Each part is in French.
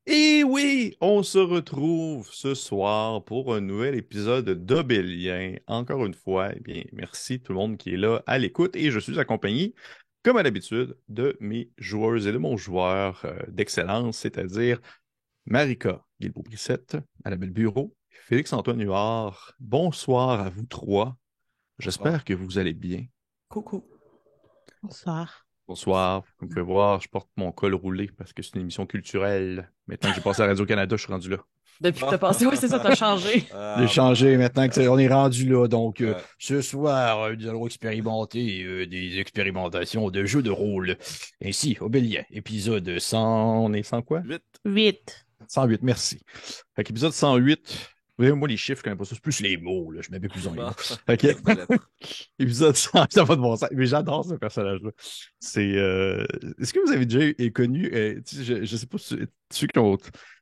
Et oui, on se retrouve ce soir pour un nouvel épisode d'Obélien. Encore une fois, eh bien, merci tout le monde qui est là à l'écoute et je suis accompagné, comme à l'habitude, de mes joueuses et de mon joueur d'excellence, c'est-à-dire Marika Guilbeault-Brissette, à la belle bureau, Félix-Antoine Huard. Bonsoir à vous trois. Bonsoir. J'espère que vous allez bien. Coucou. Bonsoir. Bonsoir. Comme vous pouvez voir, je porte mon col roulé parce que c'est une émission culturelle. Maintenant que j'ai passé à Radio-Canada, je suis rendu là. Depuis que t'as passé, oui, c'est ça, t'as changé. J'ai Ah, changé maintenant que on est rendu là. Donc, ouais. ce soir, nous allons expérimenter des expérimentations de jeux de rôle. Ainsi, Obélien, épisode 100... On est 100 quoi? 8. 8. 108, merci. Fait qu'épisode 108, vous voyez, moi, les chiffres, je connais pas ça. C'est plus les mots, là. Je m'avais plus en les Bon. mots. Fait que, Des lettres. épisode 100, ça va de bon sens. Mais j'adore ce personnage-là. C'est, est-ce que vous avez déjà connu, tu sais, je sais pas, ceux qui ont,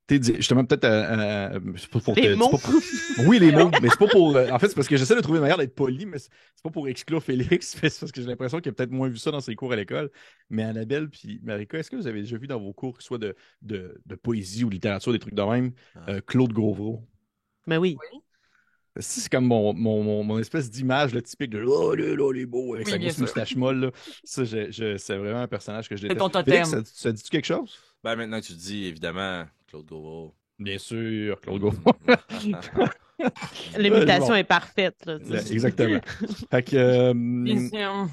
justement, peut-être, c'est pas pour Les te, c'est mots. pas pour- oui, les mots, mais c'est pas pour, en fait, c'est parce que j'essaie de trouver une manière d'être poli, mais c'est pas pour exclure Félix, mais c'est parce que j'ai l'impression qu'il a peut-être moins vu ça dans ses cours à l'école. Mais Annabelle puis Marika, est-ce que vous avez déjà vu dans vos cours, soit de poésie ou de littérature, des trucs de même, Ah. Claude Gauvreau? Mais oui. C'est comme mon espèce d'image là, typique de oh là, les beaux avec Oui, sa bien grosse sûr. moustache molle. Là. Ça, c'est vraiment un personnage que je C'est ton déteste. Félix, totem. ça dit-tu quelque chose? Ben, maintenant que tu dis, évidemment, Claude Gauvreau. Bien sûr, Claude Gauvreau. L'imitation Bon, est parfaite, là, tu sais. exactement. Fait que, Bien sûr.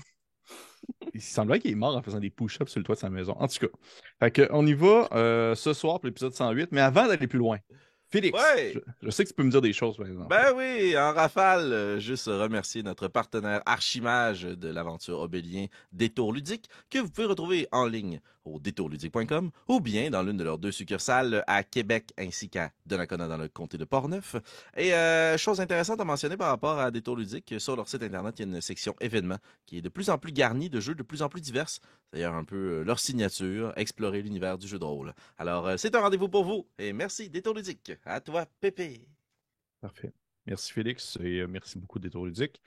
il semblerait qu'il est mort en faisant des push-ups sur le toit de sa maison. En tout cas, fait que, on y va ce soir pour l'épisode 108, mais avant d'aller plus loin, Félix, je, Ouais! je sais que tu peux me dire des choses, par exemple. Ben oui, en rafale, juste remercier notre partenaire Archimage de l'aventure Obélien Détour Ludique, que vous pouvez retrouver en ligne au détourludique.com ou bien dans l'une de leurs deux succursales à Québec ainsi qu'à Donnacona dans le comté de Portneuf. Et chose intéressante à mentionner par rapport à Détour Ludique, sur leur site internet, il y a une section événements qui est de plus en plus garnie de jeux de plus en plus divers. D'ailleurs, un peu leur signature, explorer l'univers du jeu de rôle. Alors, c'est un rendez-vous pour vous et merci Détour Ludique. À toi, Pépé. Parfait. Merci Félix et merci beaucoup Détour Ludique.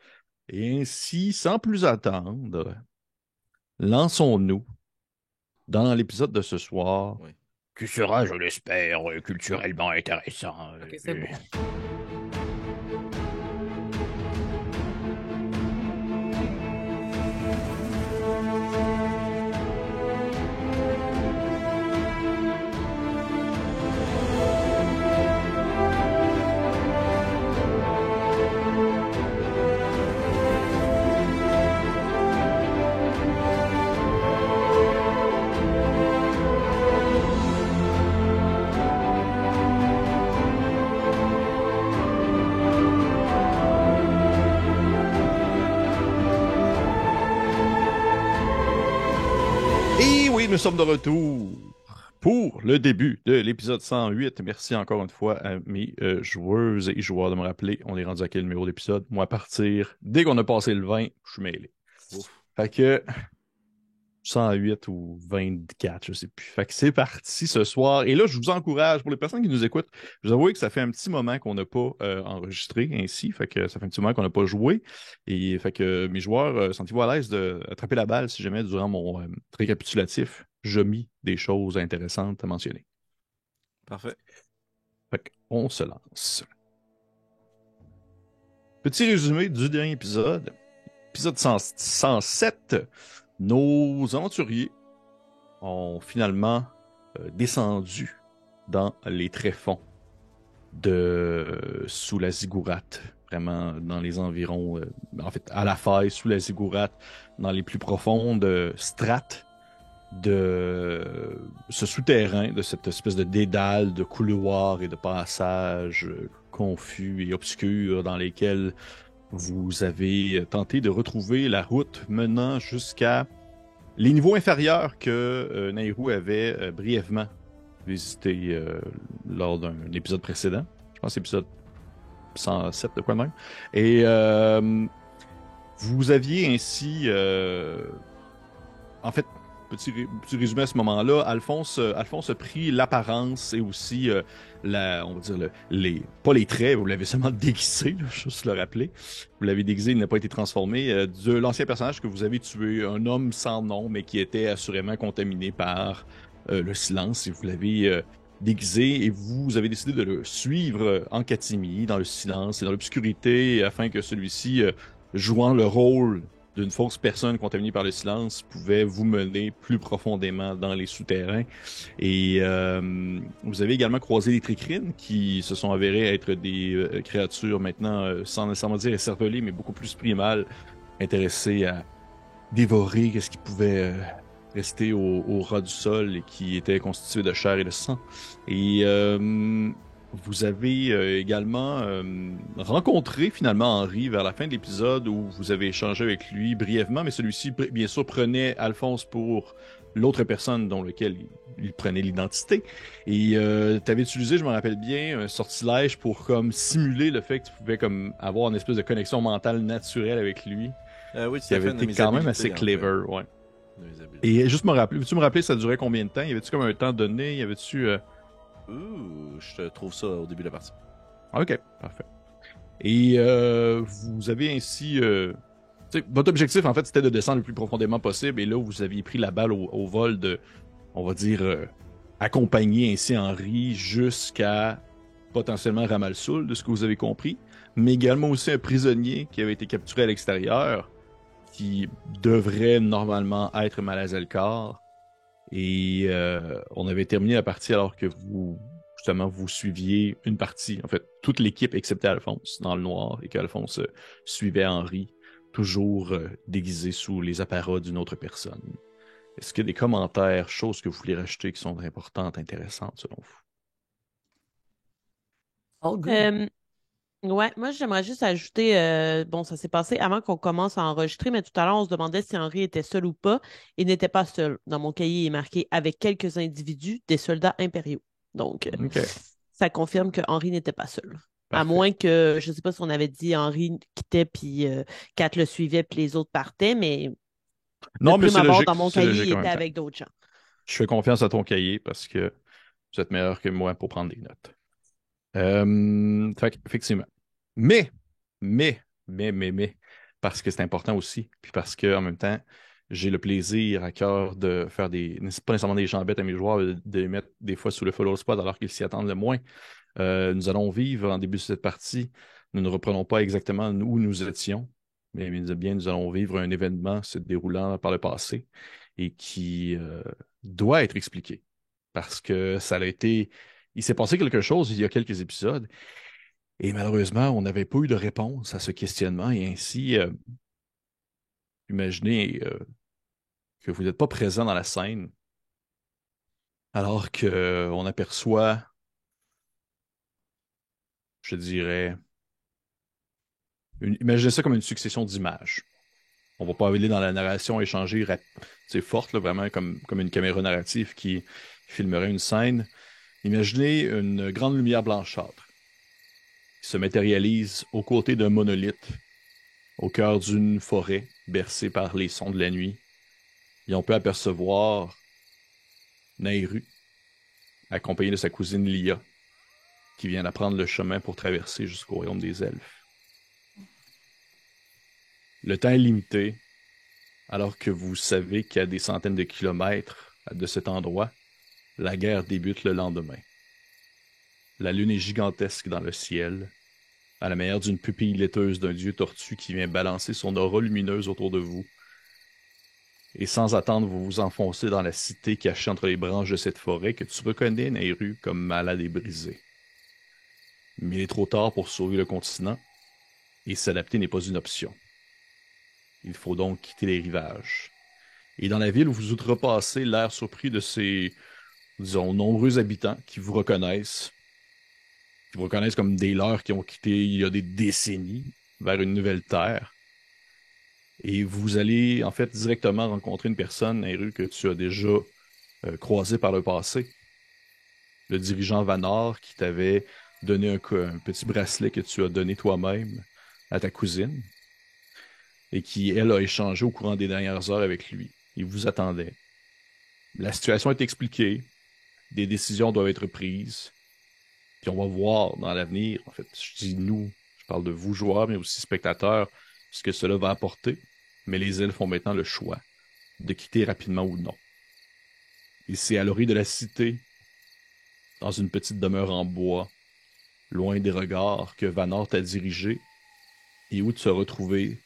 Et ainsi, sans plus attendre, lançons-nous dans l'épisode de ce soir, Oui. qui sera, je l'espère, culturellement intéressant. Ok, c'est bon. Et oui, nous sommes de retour pour le début de l'épisode 108. Merci encore une fois à mes joueuses et joueurs de me rappeler. On est rendu à quel numéro d'épisode? Moi, à partir, dès qu'on a passé le 20, je suis mêlé. Ouf. Fait que 108 ou 24, je sais plus. Fait que c'est parti ce soir. Et là, je vous encourage, pour les personnes qui nous écoutent, je vous avoue que ça fait un petit moment qu'on n'a pas enregistré ainsi. Fait que ça fait un petit moment qu'on n'a pas joué. Et fait que mes joueurs, sentez-vous à l'aise d'attraper la balle si jamais durant mon récapitulatif, je mis des choses intéressantes à mentionner. Parfait. Fait qu'on se lance. Petit résumé du dernier épisode. Épisode 107. Nos aventuriers ont finalement descendu dans les tréfonds de sous la Ziggourate, vraiment dans les environs, en fait, à la faille, sous la Ziggourate, dans les plus profondes strates de ce souterrain, de cette espèce de dédale, de couloirs et de passages confus et obscurs dans lesquels vous avez tenté de retrouver la route menant jusqu'à les niveaux inférieurs que Nairou avait brièvement visité lors d'un épisode précédent. Je pense épisode 107 de quoi de même. Et vous aviez ainsi, en fait, petit résumé à ce moment-là, Alphonse a pris l'apparence et aussi, on va dire, pas les traits, vous l'avez seulement déguisé, là, juste le rappeler. Vous l'avez déguisé, il n'a pas été transformé, de l'ancien personnage que vous avez tué, un homme sans nom, mais qui était assurément contaminé par le silence, et vous l'avez déguisé et vous avez décidé de le suivre en catimini, dans le silence et dans l'obscurité, afin que celui-ci, jouant le rôle d'une fausse personne contaminée par le silence, pouvait vous mener plus profondément dans les souterrains. Et vous avez également croisé les tricrines qui se sont avérées être des créatures maintenant, sans nécessairement dire écervelées, mais beaucoup plus primales, intéressées à dévorer ce qui pouvait rester au ras du sol et qui était constitué de chair et de sang. Et vous avez également rencontré finalement Henri vers la fin de l'épisode où vous avez échangé avec lui brièvement, mais celui-ci, bien sûr, prenait Alphonse pour l'autre personne dont lequel il prenait l'identité. Et tu avais utilisé, je me rappelle bien, un sortilège pour comme simuler le fait que tu pouvais comme avoir une espèce de connexion mentale naturelle avec lui. Oui, Qui avait été quand même assez clever, ouais. Et juste me rappeler, veux-tu me rappeler ça durait combien de temps? Y avait-tu comme un temps donné? Y avait-tu... je te trouve ça au début de la partie. Ok, parfait. Et vous avez ainsi... votre objectif, en fait, c'était de descendre le plus profondément possible. Et là, vous aviez pris la balle au vol de, on va dire, accompagner ainsi Henri jusqu'à potentiellement Ramalsoul, de ce que vous avez compris. Mais également aussi un prisonnier qui avait été capturé à l'extérieur, qui devrait normalement être Malazalcar. Et on avait terminé la partie alors que vous, justement, vous suiviez une partie, en fait, toute l'équipe excepté Alphonse dans le noir et qu'Alphonse suivait Henri, toujours déguisé sous les apparats d'une autre personne. Est-ce qu'il y a des commentaires, choses que vous voulez rajouter qui sont importantes, intéressantes selon vous? All good. Ouais, moi j'aimerais juste ajouter, bon, ça s'est passé avant qu'on commence à enregistrer, mais tout à l'heure on se demandait si Henri était seul ou pas. Il n'était pas seul. Dans mon cahier, il est marqué avec quelques individus, des soldats impériaux. Donc, Okay. ça confirme que Henri n'était pas seul. À Parfait. moins que, je ne sais pas si on avait dit Henri quittait, puis Kat le suivait, puis les autres partaient, mais Non, mais prime c'est abord, logique, dans mon c'est cahier, logique il en même était temps. avec d'autres gens. Je fais confiance à ton cahier parce que vous êtes meilleur que moi pour prendre des notes. Effectivement. Mais, parce que c'est important aussi, puis parce que en même temps, j'ai le plaisir à cœur de faire pas nécessairement des jambettes à mes joueurs, de les mettre des fois sous le follow spot alors qu'ils s'y attendent le moins. Nous allons vivre en début de cette partie. Nous ne reprenons pas exactement où nous étions, mais bien, nous allons vivre un événement se déroulant par le passé et qui doit être expliqué. Parce que ça a été. Il s'est passé quelque chose il y a quelques épisodes et malheureusement, on n'avait pas eu de réponse à ce questionnement et ainsi, imaginez que vous n'êtes pas présent dans la scène alors qu'on aperçoit, je dirais, imaginez ça comme une succession d'images. On va pas aller dans la narration échangée c'est forte, là, vraiment comme une caméra narrative qui filmerait une scène. Imaginez une grande lumière blanchâtre qui se matérialise aux côtés d'un monolithe, au cœur d'une forêt bercée par les sons de la nuit. Et on peut apercevoir Nairu, accompagné de sa cousine Lia, qui vient d'apprendre le chemin pour traverser jusqu'au royaume des elfes. Le temps est limité, alors que vous savez qu'à des centaines de kilomètres de cet endroit, la guerre débute le lendemain. La lune est gigantesque dans le ciel, à la manière d'une pupille laiteuse d'un dieu tortue qui vient balancer son aura lumineuse autour de vous. Et sans attendre, vous vous enfoncez dans la cité cachée entre les branches de cette forêt que tu reconnais, Nairu, comme malade et brisée. Mais il est trop tard pour sauver le continent, et s'adapter n'est pas une option. Il faut donc quitter les rivages. Et dans la ville où vous outrepassez, l'air surpris de ces, disons, nombreux habitants qui vous reconnaissent comme des leurs qui ont quitté il y a des décennies vers une nouvelle terre. Et vous allez, en fait, directement rencontrer une personne, Nairu, que tu as déjà croisée par le passé. Le dirigeant Vanor qui t'avait donné un petit bracelet que tu as donné toi-même à ta cousine et qui, elle, a échangé au courant des dernières heures avec lui. Il vous attendait. La situation est expliquée. Des décisions doivent être prises. Puis on va voir dans l'avenir, en fait, je dis nous, je parle de vous joueurs, mais aussi spectateurs, ce que cela va apporter. Mais les elfes font maintenant le choix de quitter rapidement ou non. Et c'est à l'orée de la cité, dans une petite demeure en bois, loin des regards que Vanor t'a dirigés, et où tu as retrouvé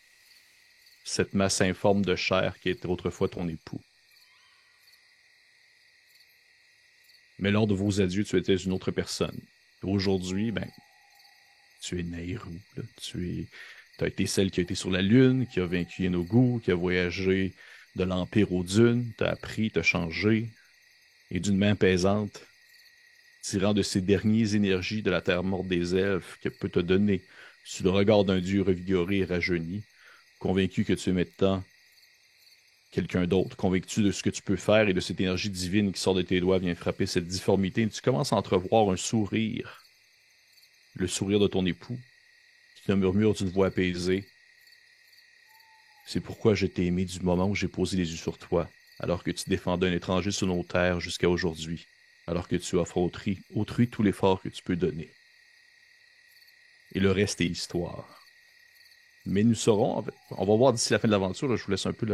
cette masse informe de chair qui était autrefois ton époux. Mais lors de vos adieux, tu étais une autre personne. Aujourd'hui, ben, tu es Nehru, là. T'as été celle qui a été sur la Lune, qui a vaincu Enogu, qui a voyagé de l'Empire aux dunes, t'as appris, t'as changé, et d'une main apaisante, tirant de ces dernières énergies de la terre morte des elfes qu'elle peut te donner, sous le regard d'un dieu revigoré et rajeuni, convaincu que tu es maintenant quelqu'un d'autre, convaincu de ce que tu peux faire et de cette énergie divine qui sort de tes doigts vient frapper cette difformité, et tu commences à entrevoir un sourire, le sourire de ton époux, qui te murmure d'une voix apaisée. C'est pourquoi je t'ai aimé du moment où j'ai posé les yeux sur toi, alors que tu défendais un étranger sur nos terres jusqu'à aujourd'hui, alors que tu offres autrui tout l'effort que tu peux donner. Et le reste est histoire. Mais nous saurons, en fait, on va voir d'ici la fin de l'aventure, là, je vous laisse un peu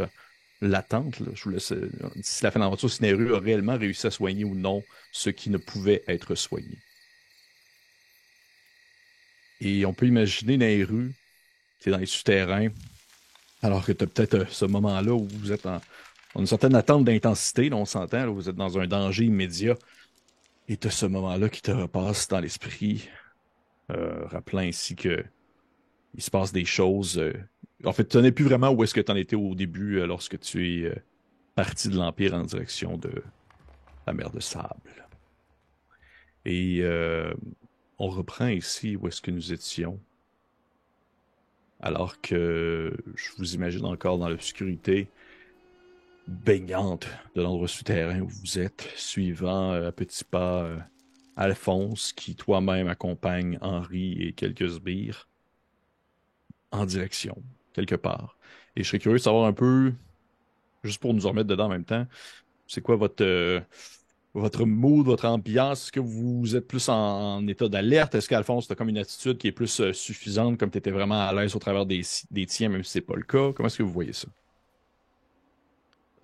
l'attente, là, je vous laisse, d'ici la fin de l'aventure, si Nehru a réellement réussi à soigner ou non ce qui ne pouvait être soigné. Et on peut imaginer Nehru, qui est dans les souterrains, alors que tu as peut-être ce moment-là où vous êtes en une certaine attente d'intensité, là, on s'entend, là, vous êtes dans un danger immédiat, et tu as ce moment-là qui te repasse dans l'esprit, rappelant ainsi que il se passe des choses. En fait, tu n'en es plus vraiment où est-ce que tu en étais au début lorsque tu es parti de l'Empire en direction de la mer de Sable. Et on reprend ici où est-ce que nous étions, alors que je vous imagine encore dans l'obscurité baignante de l'endroit souterrain où vous êtes, suivant à petits pas Alphonse, qui toi-même accompagne Henri et quelques sbires en direction, quelque part. Et je serais curieux de savoir un peu, juste pour nous en remettre dedans en même temps, c'est quoi votre mood, votre ambiance? Est-ce que vous êtes plus en état d'alerte? Est-ce qu'Alphonse, t'as comme une attitude qui est plus suffisante, comme tu étais vraiment à l'aise au travers des tiens, même si c'est pas le cas? Comment est-ce que vous voyez ça?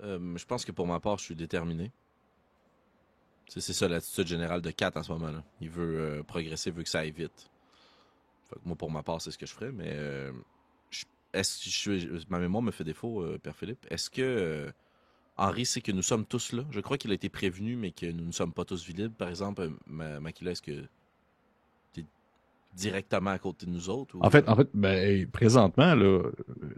Je pense que pour ma part, je suis déterminé. C'est ça l'attitude générale de Kat en ce moment-là. Il veut progresser, il veut que ça aille vite. Fait que moi, pour ma part, c'est ce que je ferais, mais je- ma mémoire me fait défaut, Père Philippe. Est-ce que Henri sait que nous sommes tous là? Je crois qu'il a été prévenu, mais que nous ne sommes pas tous visibles. Par exemple, Makila, est-ce que tu es directement à côté de nous autres? En Ou, fait, en fait, ben, présentement, là,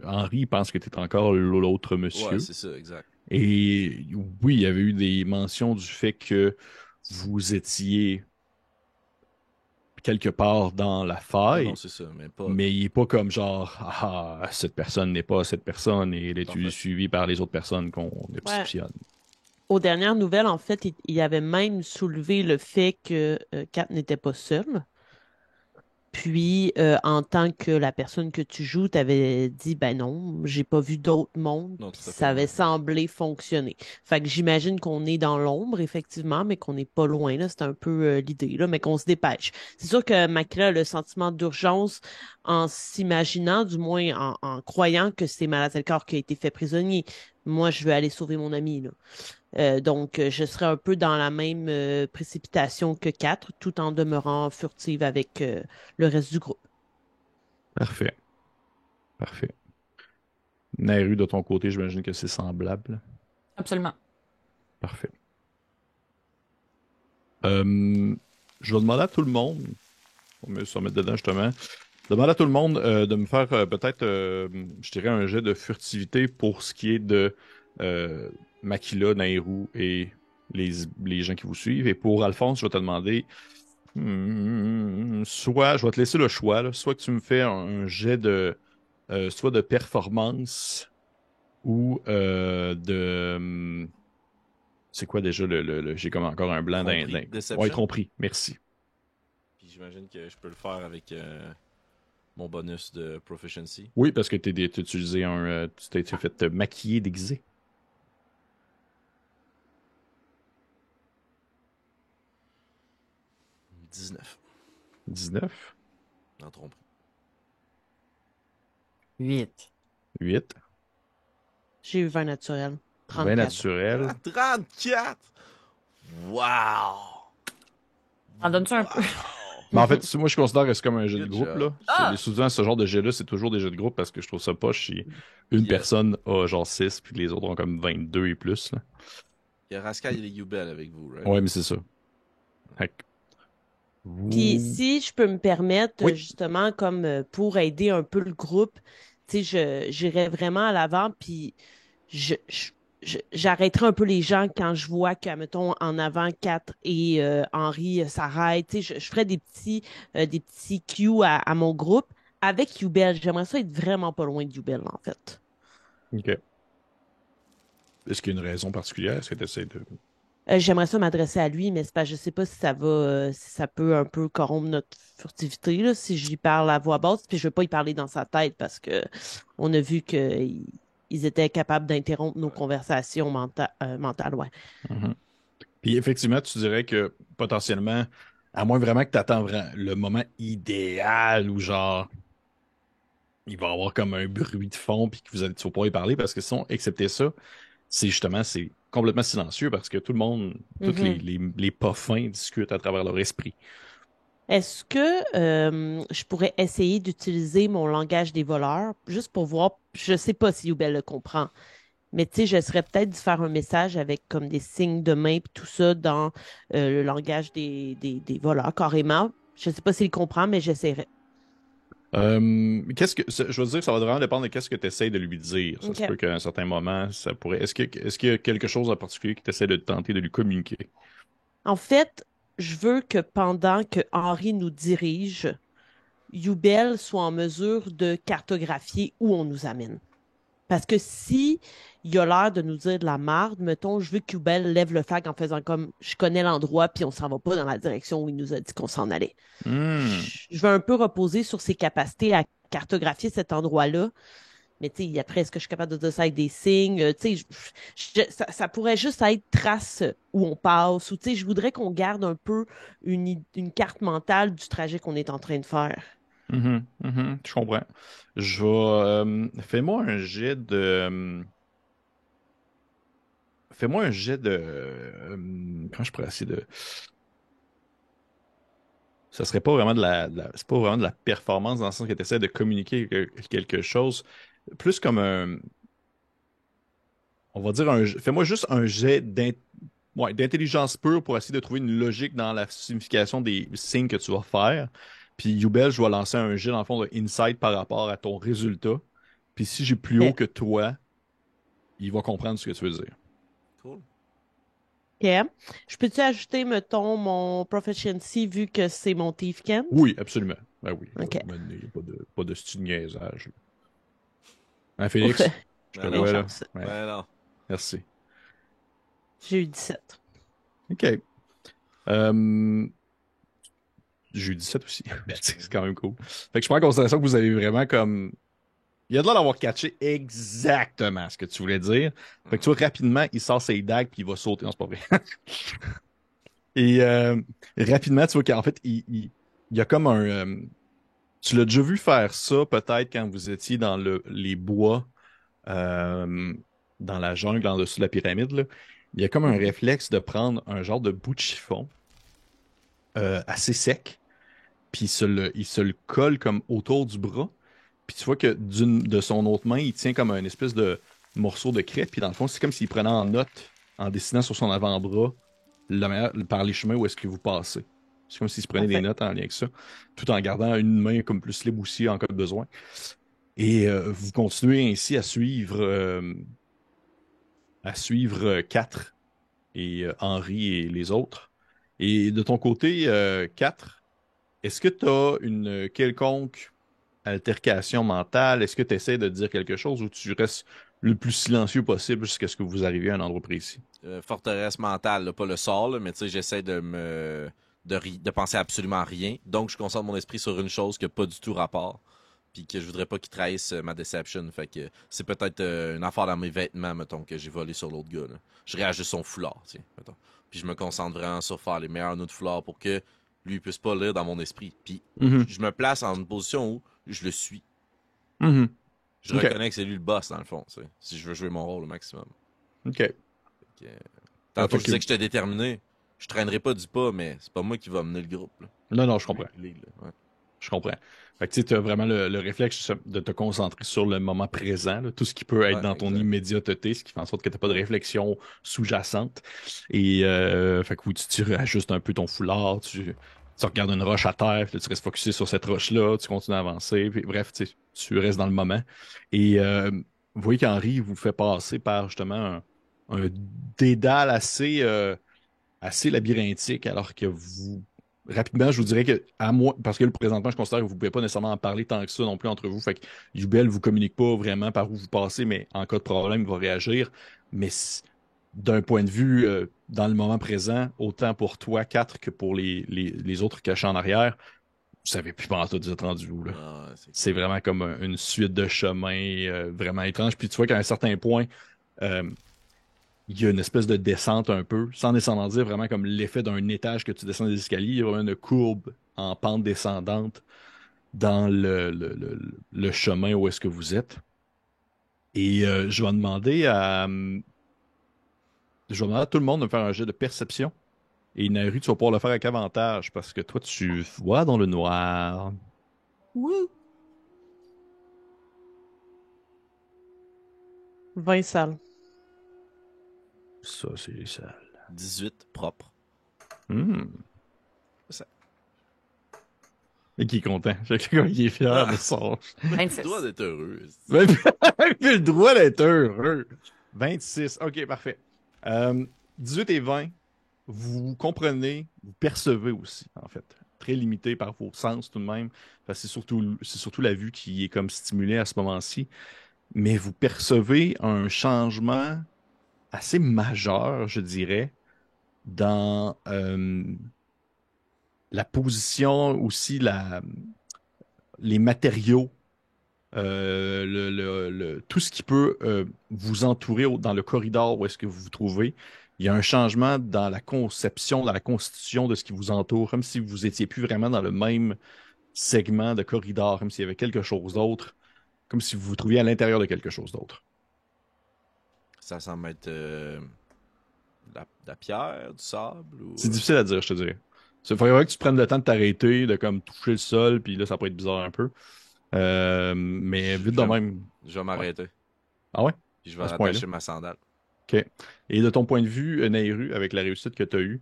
Henri pense que tu es encore l'autre Ouais, monsieur. c'est ça, exact. Et oui, il y avait eu des mentions du fait que vous étiez quelque part dans la Non, non, faille, c'est ça, mais pas... mais il est pas comme genre, ah, cette personne n'est pas cette personne et elle est Parfait. suivie par les autres personnes qu'on Ouais. soupçonne. Aux dernières nouvelles, en fait, il avait même soulevé le fait que Kat n'était pas seule. Puis, en tant que la personne que tu joues, t'avais dit, ben non, j'ai pas vu d'autres mondes, Non, puis tout à fait, ça avait ouais. semblé fonctionner. Fait que j'imagine qu'on est dans l'ombre, effectivement, mais qu'on n'est pas loin, là. C'est un peu l'idée, là, mais qu'on se dépêche. C'est sûr que Makila a le sentiment d'urgence en s'imaginant, du moins en croyant que c'est Malazelkar qui a été fait prisonnier. Moi, je veux aller sauver mon ami, là. Donc, je serais un peu dans la même précipitation que quatre, tout en demeurant furtive avec le reste du groupe. Parfait, parfait. Nairu, de ton côté, j'imagine que c'est semblable. Absolument. Parfait. Euh, je vais demander à tout le monde, on va se remettre dedans justement, demander à tout le monde de me faire peut-être, je dirais, un jet de furtivité pour ce qui est de euh, Makila, Nairou et les gens qui vous suivent. Et pour Alphonse, je vais te demander, soit, je vais te laisser le choix, là, soit que tu me fais un jet de, soit de performance ou c'est quoi déjà j'ai comme encore un blanc Tromperie, Ouais, déception. tromperie, merci. Puis j'imagine que je peux le faire avec mon bonus de proficiency. Oui, parce que t'as utilisé tu t'es fait te maquiller déguisé. 19. 19, En tromperie. 8. 8, J'ai eu 20 naturel. 20 34. naturel. Ah, 34! Wow! En donnes-tu un peu? Mais en fait, moi, je considère que c'est comme un jeu de Good groupe, job. là. Ah! Souvent, ce genre de jeu-là, c'est toujours des jeux de groupe parce que je trouve ça poche si une Puis, personne a genre 6 puis les autres ont comme 22 et plus, là. il y a Rascal et Yubel avec vous, right? Ouais, mais c'est ça. Fait que Puis vous... si je peux me permettre, Oui. justement, comme pour aider un peu le groupe, tu sais, j'irais vraiment à l'avant, puis je, je- j'arrêterai un peu les gens quand je vois que, mettons, en avant, Kat et Henri s'arrêtent. Tu sais, je ferais des petits cues à mon groupe avec Youbel. J'aimerais ça être vraiment pas loin de Youbel, en fait. OK. Est-ce qu'il y a une raison particulière? Est-ce que tu essaies de... J'aimerais ça m'adresser à lui, mais c'est pas, je sais pas si ça va, si ça peut un peu corrompre notre furtivité, là, si je lui parle à voix basse, puis je veux pas y parler dans sa tête parce que on a vu qu'ils étaient capables d'interrompre nos conversations mentales, ouais. Mhm. Puis effectivement, tu dirais que potentiellement, à moins vraiment que tu attends le moment idéal où genre il va y avoir comme un bruit de fond puis que tu vas pas y parler parce que sinon, excepté ça, c'est complètement silencieux parce que tout le monde, tous Mhm. les pas fins discutent à travers leur esprit. Est-ce que je pourrais essayer d'utiliser mon langage des voleurs juste pour voir, je sais pas si Youbel le comprend, mais tu sais, je serais peut-être de faire un message avec comme des signes de main et tout ça dans le langage des voleurs, carrément. Je sais pas s'il comprend, mais j'essaierai. Je veux dire que ça va vraiment dépendre de qu'est-ce que tu essaies de lui dire. Ça se OK. peut qu'à un certain moment, ça pourrait. Est-ce qu'il y a quelque chose en particulier que tu essaies de tenter de lui communiquer? En fait, je veux que pendant que Henri nous dirige, Youbel soit en mesure de cartographier où on nous amène. Parce que si il a l'air de nous dire de la marde, mettons, je veux que Youbel lève le flag en faisant comme je connais l'endroit puis on s'en va pas dans la direction où il nous a dit qu'on s'en allait. Hmm. Je veux un peu reposer sur ses capacités à cartographier cet endroit-là. Mais tu sais, après, est-ce que je suis capable de dire ça avec des signes? Tu sais, ça pourrait juste être trace où on passe. Ou tu sais, je voudrais qu'on garde un peu une carte mentale du trajet qu'on est en train de faire. Mhm, mhm, je comprends. Fais-moi un jet de. Fais-moi un jet de. Comment je pourrais essayer de. Ça serait pas vraiment c'est pas vraiment de la performance dans le sens que tu essaies de communiquer quelque chose. Plus comme un. On va dire fais-moi juste un jet ouais, d'intelligence pure pour essayer de trouver une logique dans la signification des signes que tu vas faire. Puis Youbel, je vais lancer un jet dans le fond de insight par rapport à ton résultat. Puis si j'ai plus haut OK. que toi, il va comprendre ce que tu veux dire. Cool. OK. Je peux-tu ajouter, mettons, mon proficiency vu que c'est mon Thief Kent? Oui, absolument. Ben oui, OK. il n'y a pas de style niaisage. Hein, Félix? Ouais. Je te Ben Bien non. vois là. chance. Ouais, Ben non. merci. J'ai eu 17. OK. Euh, j'ai eu 17 aussi. C'est quand même cool. Fait que je prends en considération que vous avez vraiment comme. Il a de l'air d'avoir catché exactement ce que tu voulais dire. Fait que tu vois, rapidement, il sort ses dagues puis il va sauter. Non, c'est pas vrai. Et rapidement, tu vois qu'en fait, il y a comme un. Tu l'as déjà vu faire ça, peut-être, quand vous étiez dans les bois, euh, dans la jungle, en dessous de la pyramide, là. Il y a comme un Mhm. réflexe de prendre un genre de bout de chiffon assez sec, puis il se le colle comme autour du bras. Puis tu vois que de son autre main, il tient comme un espèce de morceau de crêpe. Puis dans le fond, c'est comme s'il prenait en note, en dessinant sur son avant-bras, par les chemins où est-ce que vous passez. C'est comme s'il se prenait des Parfait. notes en lien avec ça, tout en gardant une main comme plus libre aussi en cas de besoin. Et vous continuez ainsi à suivre Quatre et Henri et les autres. Et de ton côté, Quatre, est-ce que tu as une quelconque altercation mentale? Est-ce que tu essaies de dire quelque chose ou tu restes le plus silencieux possible jusqu'à ce que vous arriviez à un endroit précis? Forteresse mentale, là, pas le sort, là, mais tu sais, j'essaie de penser absolument à rien. Donc, je concentre mon esprit sur une chose qui n'a pas du tout rapport. Puis que je voudrais pas qu'il trahisse ma deception. Fait que c'est peut-être une affaire dans mes vêtements, mettons, que j'ai volé sur l'autre gars. Là. Je réagis son foulard, tu sais, mettons. Puis je me concentre vraiment sur faire les meilleurs nœuds de foulard pour que lui puisse pas lire dans mon esprit. Puis Mhm. je me place en une position où je le suis. Mhm. Je OK. reconnais que c'est lui le boss, dans le fond, tu sais, si je veux jouer mon rôle au maximum. OK. Fait que, Ah, tantôt, fait je que... disais que j'étais déterminé. Je traînerai pas du pas, mais c'est pas moi qui va mener le groupe. Là. Non, je comprends. Ouais. Je comprends. Fait que tu as vraiment le réflexe de te concentrer sur le moment présent, là, tout ce qui peut être Ouais, dans ton exact. immédiateté, ce qui fait en sorte que tu n'as pas de réflexion sous-jacente. Et fait que oui, tu réajustes un peu ton foulard, tu regardes une roche à terre, puis là, tu restes focusé sur cette roche-là, tu continues à avancer, puis, bref, tu restes dans le moment. Et vous voyez qu'Henri vous fait passer par justement un dédale assez labyrinthique, alors que vous. Rapidement, je vous dirais que, à moi, parce que là, présentement, je considère que vous ne pouvez pas nécessairement en parler tant que ça non plus entre vous. Fait que Yubel vous communique pas vraiment par où vous passez, mais en cas de problème, il va réagir. Mais d'un point de vue dans le moment présent, autant pour toi, 4, que pour les autres cachés en arrière, vous savez plus pendant tout vous êtes rendu où, là. Ah, ouais, c'est C'est clair. vraiment comme une suite de chemins vraiment étrange. Puis tu vois qu'à un certain point, euh, il y a une espèce de descente un peu, sans nécessairement dire vraiment comme l'effet d'un étage que tu descends des escaliers. Il y a vraiment une courbe en pente descendante dans le chemin où est-ce que vous êtes. Et je vais demander à tout le monde de me faire un jet de perception. Et Naru, tu vas pouvoir le faire avec avantage parce que toi, tu vois dans le noir. Wouh! 20 salles. Ça, c'est ça. 18 propre. Hmm. Ça- Et qui est content. Quelqu'un qui est fier de Ah, son. même le 26. droit d'être heureux. Même il a le droit d'être heureux. 26. OK, parfait. Euh, 18 et 20, vous comprenez, vous percevez aussi, en fait. Très limité par vos sens tout de même. Parce que c'est surtout la vue qui est comme stimulée à ce moment-ci. Mais vous percevez un changement assez majeur, je dirais, dans la position aussi, les matériaux tout ce qui peut vous entourer dans le corridor où est-ce que vous vous trouvez. Il y a un changement dans la conception, dans la constitution de ce qui vous entoure, comme si vous étiez plus vraiment dans le même segment de corridor, comme s'il y avait quelque chose d'autre, comme si vous vous trouviez à l'intérieur de quelque chose d'autre. Ça semble être de la pierre, du sable ou. C'est difficile à dire, je te dirais. Il faudrait que tu prennes le temps de t'arrêter, de comme toucher le sol, puis là, ça peut être bizarre un peu. Mais Je vite de vais, même. je vais Ouais. m'arrêter. Ah ouais? Puis je vais À ce point-là. rattacher ma sandale. OK. Et de ton point de vue, Nairu, avec la réussite que tu as eue,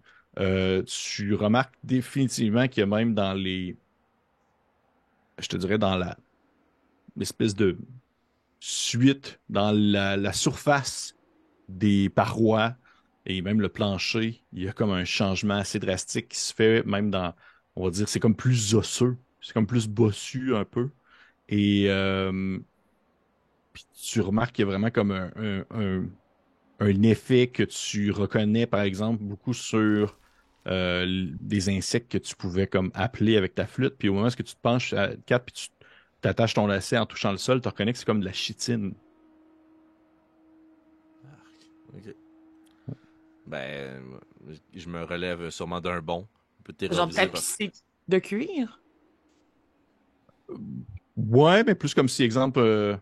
tu remarques définitivement qu'il y a même je te dirais, dans l'espèce de suite, dans la surface des parois et même le plancher, il y a comme un changement assez drastique qui se fait, même on va dire, c'est comme plus osseux, c'est comme plus bossu un peu. Et puis tu remarques qu'il y a vraiment comme un effet que tu reconnais, par exemple, beaucoup sur des insectes que tu pouvais comme appeler avec ta flûte. Puis au moment où tu te penches à quatre, puis tu t'attaches ton lacet en touchant le sol, tu reconnais que c'est comme de la chitine. Ok. Ben, je me relève sûrement d'un bond. Un peu Genre terrorisé par. tapissé de cuir. Ouais, mais plus comme si, exemple,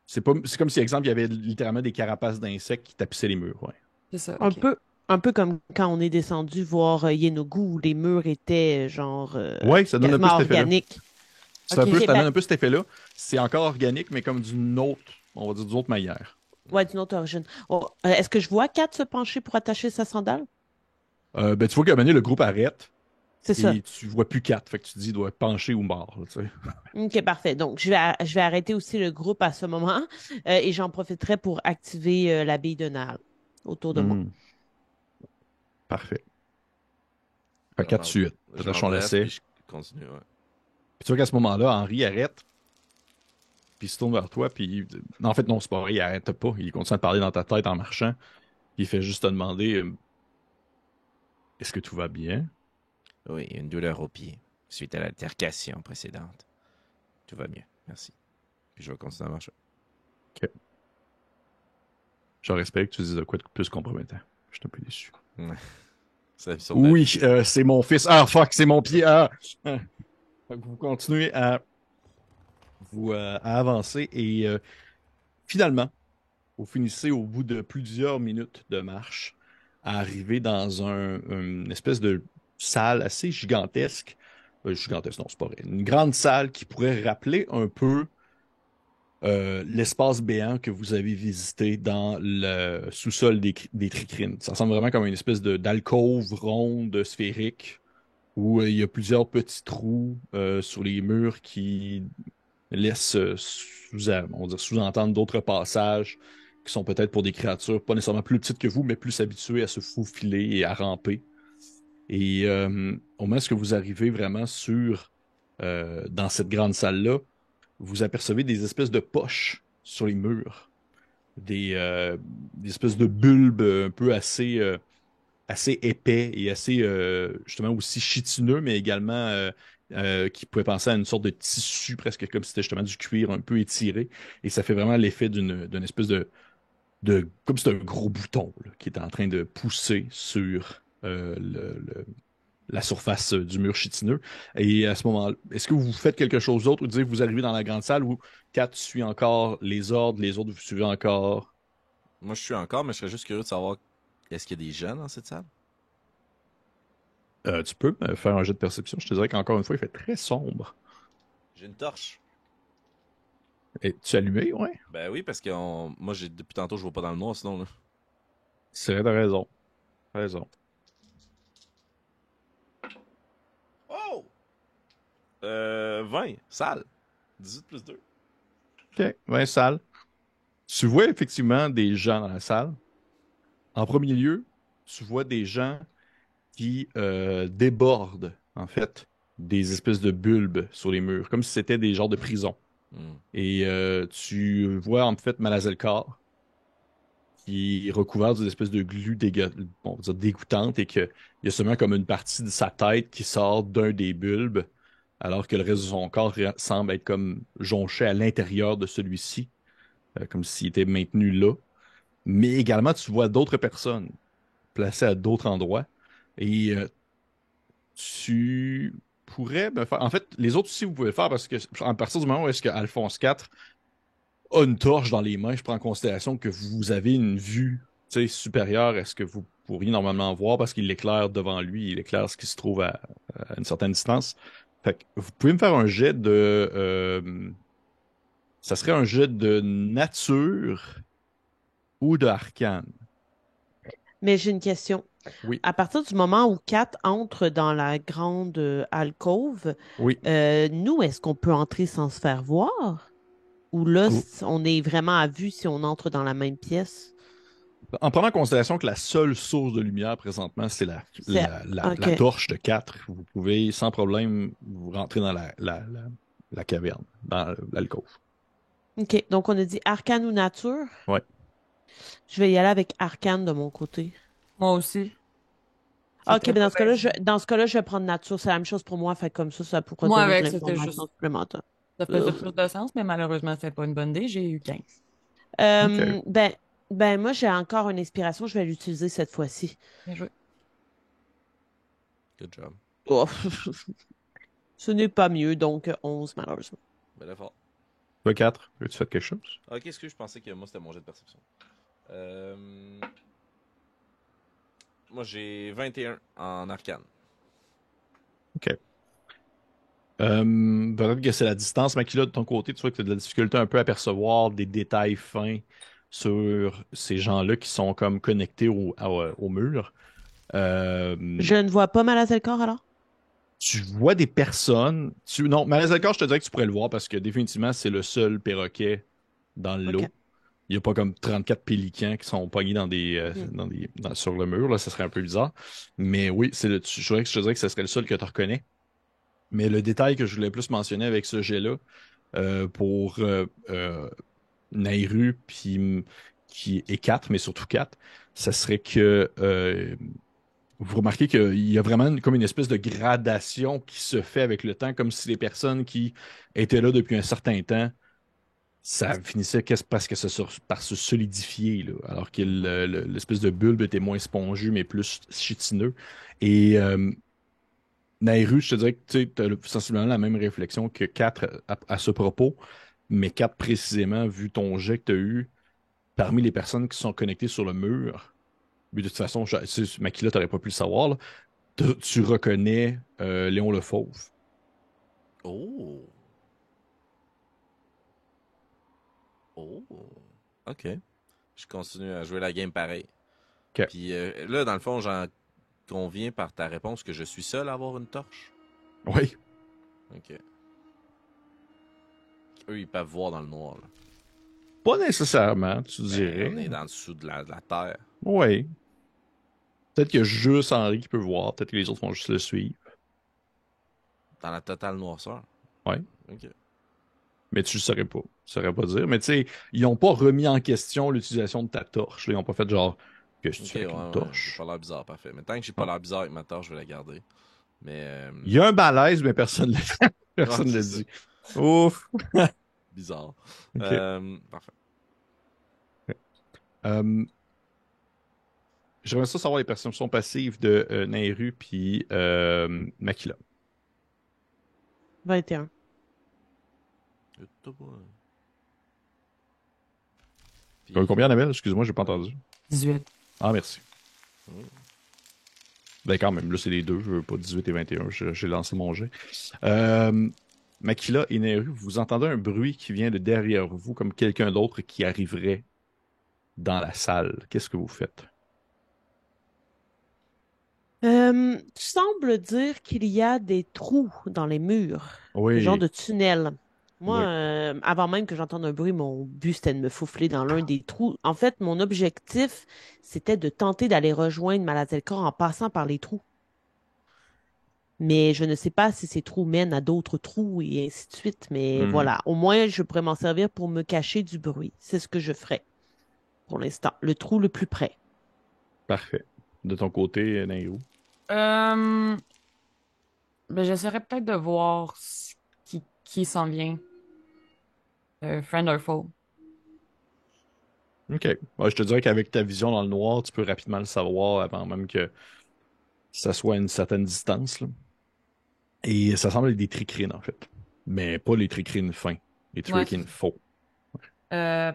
c'est comme si, exemple, il y avait littéralement des carapaces d'insectes qui tapissaient les murs. Ouais. C'est ça, Un ok. peu, un peu comme quand on est descendu voir Yenogu, où les murs étaient genre Ouais, ça donne un peu quasiment cet effet-là. organiques. C'est un Ok, peu, ça ben, donne un peu cet effet-là. C'est encore organique, mais comme d'une autre, on va dire d'une autre manière. ouais, d'une autre origine. Oh, est-ce que je vois Kat se pencher pour attacher sa sandale? Ben, tu vois qu'à un moment donné, le groupe arrête. C'est ça. Et tu vois plus quatre, fait que tu te dis, il doit être penché ou mort, là, tu sais. Ok, parfait. Donc, je vais arrêter aussi le groupe à ce moment et j'en profiterai pour activer la bille de Nal autour de moi. Hmm, parfait. Fait Je quatre m'en suites. je T'attaches m'en ton dresse, puis lacet. je continue, ouais. Puis tu vois qu'à ce moment-là, Henri arrête, puis il se tourne vers toi, puis en fait, non, c'est pas vrai, il arrête pas. Il continue à te parler dans ta tête en marchant. Puis il fait juste te demander est-ce que tout va bien? Oui, une douleur au pied, suite à l'altercation précédente. Tout va mieux, merci. Puis je vais continuer à marcher. Ok. Je respecte que tu dises de quoi de plus compromettant. Je suis un peu déçu. C'est la mission de ma Oui, vie. c'est mon fils. Ah, fuck, c'est mon pied. Ah! Ah. Fait que vous continuez à avancer et finalement, vous finissez au bout de plusieurs minutes de marche à arriver dans une espèce de salle assez gigantesque. Gigantesque, non, c'est pas vrai. Une grande salle qui pourrait rappeler un peu l'espace béant que vous avez visité dans le sous-sol des Tricrines. Ça ressemble vraiment comme une espèce d'alcôve ronde, sphérique, où il y a plusieurs petits trous sur les murs qui laissent on va dire, sous-entendre d'autres passages qui sont peut-être pour des créatures pas nécessairement plus petites que vous, mais plus habituées à se faufiler et à ramper. Et au moment où vous arrivez vraiment dans cette grande salle-là, vous apercevez des espèces de poches sur les murs, des espèces de bulbes un peu assez épais et assez justement aussi chitineux, mais également qui pouvait penser à une sorte de tissu, presque comme si c'était justement du cuir un peu étiré. Et ça fait vraiment l'effet d'une espèce comme si c'était un gros bouton là, qui est en train de pousser sur la surface du mur chitineux. Et à ce moment-là, est-ce que vous faites quelque chose d'autre ou dire que vous arrivez dans la grande salle où Kat suit encore les ordres, les autres vous suivez encore? Moi, je suis encore, mais je serais juste curieux de savoir, est-ce qu'il y a des jeunes dans cette salle? Tu peux faire un jet de perception. Je te dirais qu'encore une fois, il fait très sombre. J'ai une torche. Es-tu allumé? Ouais. Ben oui, parce que moi, depuis tantôt, je vois pas dans le noir, sinon, là. C'est vrai, t'as raison. T'as raison. Oh! 20, salle. 18 plus 2. OK. 20 salles. Tu vois effectivement des gens dans la salle. En premier lieu, tu vois des gens qui débordent, en fait, des espèces de bulbes sur les murs, comme si c'était des genres de prison. Hmm. Et tu vois en fait Malazelkar qui est recouvert d'une espèce de glu on va dire dégoûtante et qu'il y a seulement comme une partie de sa tête qui sort d'un des bulbes, alors que le reste de son corps semble être comme jonché à l'intérieur de celui-ci, comme s'il était maintenu là. Mais également, tu vois d'autres personnes placées à d'autres endroits. Et tu pourrais me faire. En fait, les autres aussi, vous pouvez le faire parce que à partir du moment où est-ce que Alphonse IV a une torche dans les mains, je prends en considération que vous avez une vue, tu sais, supérieure à ce que vous pourriez normalement voir parce qu'il éclaire devant lui, il éclaire ce qui se trouve à une certaine distance. Fait que vous pouvez me faire un jet ça serait un jet de nature ou de arcane. Mais j'ai une question. Oui, À partir du moment où Kat entre dans la grande alcôve, oui. nous, est-ce qu'on peut entrer sans se faire voir? Ou là, on est vraiment à vue si on entre dans la même pièce? En prenant en considération que la seule source de lumière présentement, c'est C'est... OK. la torche de 4, vous pouvez sans problème vous rentrer dans la caverne, dans l'alcôve. OK. Donc, on a dit arcane ou nature. Ouais. Je vais y aller avec arcane de mon côté. Moi aussi. OK, C'était mais pas bien. dans ce cas-là, je vais prendre nature. C'est la même chose pour moi. Fait comme ça pourra Moi, donner de avec, c'était l'information juste. supplémentaire. Ça faisait Ugh. plus de sens, mais malheureusement, c'était pas une bonne idée. J'ai eu 15. OK. Euh, ben, moi, j'ai encore une inspiration. Je vais l'utiliser cette fois-ci. Bien joué. Good job. Oh. Ce n'est pas mieux, donc 11, malheureusement. Bel effort. Toi, 4, veux-tu faire quelque chose? Ok, est-ce que je pensais que moi, c'était mon jet de perception? Euh... Moi, j'ai 21 en arcane. OK. Peut-être que c'est la distance, mais là, de ton côté, tu vois que tu as de la difficulté un peu à percevoir des détails fins sur ces gens-là qui sont comme connectés au mur. Euh, Je ne vois pas Malazelkor alors? Tu vois des personnes. Non, Malazelkar, je te dirais que tu pourrais le voir parce que définitivement, c'est le seul perroquet dans OK. l'eau. Il n'y a pas comme 34 pélicans qui sont pognés Hmm. sur le mur. Là, ça serait un peu bizarre. Mais oui, je te dirais que ce serait le seul que tu reconnais. Mais le détail que je voulais plus mentionner avec ce jet-là, pour Nairu et 4, mais surtout 4, ça serait que vous remarquez qu'il y a vraiment comme une espèce de gradation qui se fait avec le temps, comme si les personnes qui étaient là depuis un certain temps, ça finissait presque par se solidifier, là, alors que l'espèce de bulbe était moins spongieux, mais plus chitineux. Et Nairu, je te dirais que tu as sensiblement la même réflexion que 4 à ce propos, mais 4 précisément, vu ton jet que tu as eu, parmi les personnes qui sont connectées sur le mur, Mais de toute façon, Makila, t'aurais pas pu le savoir, là. Tu reconnais Léon le Fauve. Oh. Oh. OK. Je continue à jouer la game pareil. OK. Puis là, dans le fond, j'en conviens par ta réponse que je suis seul à avoir une torche. Oui. OK. Eux, ils peuvent voir dans le noir, là. Pas nécessairement, tu Ben, dirais. on est dans le dessous de la terre. Oui. Peut-être qu'il y a juste Henri qui peut voir. Peut-être que les autres vont juste le suivre. Dans la totale noirceur. Ouais. OK. Mais tu ne saurais pas. Tu saurais pas dire. Mais tu sais, ils n'ont pas remis en question l'utilisation de ta torche. Là. Ils n'ont pas fait genre, qu'est-ce que tu OK, fais ouais, avec une ouais. J'ai torche? pas l'air bizarre, parfait. Mais tant que j'ai pas Non. l'air bizarre avec ma torche, je vais la garder. Mais. Il y a un malaise, mais personne ne Ouais, personne ne le c'est ça. dit. Ouf. Bizarre. OK. Parfait. Euh, J'aimerais ça savoir les perceptions passives de Nairu puis Makila. 21. Puis, Combien, Annabelle? Excuse-moi, j'ai pas entendu. 18. Ah, merci. Mm. Ben quand même, là, c'est les deux, pas 18 et 21. J'ai lancé mon jet. Makila et Nehru, vous entendez un bruit qui vient de derrière vous, comme quelqu'un d'autre qui arriverait dans la salle. Qu'est-ce que vous faites? Tu sembles dire qu'il y a des trous dans les murs, des genres Oui, de tunnels. Moi, oui. avant même que j'entende un bruit, mon but c'était de me faufiler dans l'un des trous. En fait, mon objectif, c'était de tenter d'aller rejoindre Malazelkor en passant par les trous. Mais je ne sais pas si ces trous mènent à d'autres trous et ainsi de suite. Mais Mhm. voilà, au moins, je pourrais m'en servir pour me cacher du bruit. C'est ce que je ferai pour l'instant. Le trou le plus près. Parfait. De ton côté, Nehru. Ben, j'essaierai peut-être de voir qui s'en vient. Friend or foe. OK. Ouais, je te dirais qu'avec ta vision dans le noir, tu peux rapidement le savoir avant même que ça soit à une certaine distance, là. Et ça semble être des tricrines, en fait. Mais pas les tricrines fins. Les Ouais. tricrines faux. Euh,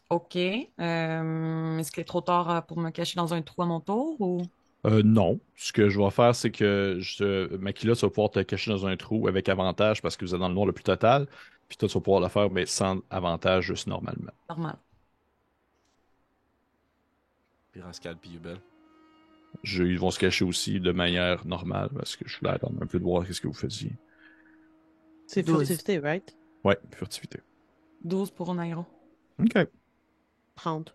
OK. Est-ce qu'il est trop tard pour me cacher dans un trou à mon tour ou... Non. Ce que je vais faire, c'est que Makila, tu vas pouvoir te cacher dans un trou avec avantage parce que vous êtes dans le noir le plus total. Puis toi, tu vas pouvoir le faire, mais sans avantage, juste normalement. Normal. Puis Rascal, puis Yubel. Ils vont se cacher aussi de manière normale parce que je suis là à attendre un peu de voir qu'est-ce que vous faisiez. C'est 12. furtivité, right? Ouais, furtivité. 12 pour un aéro. OK. 30.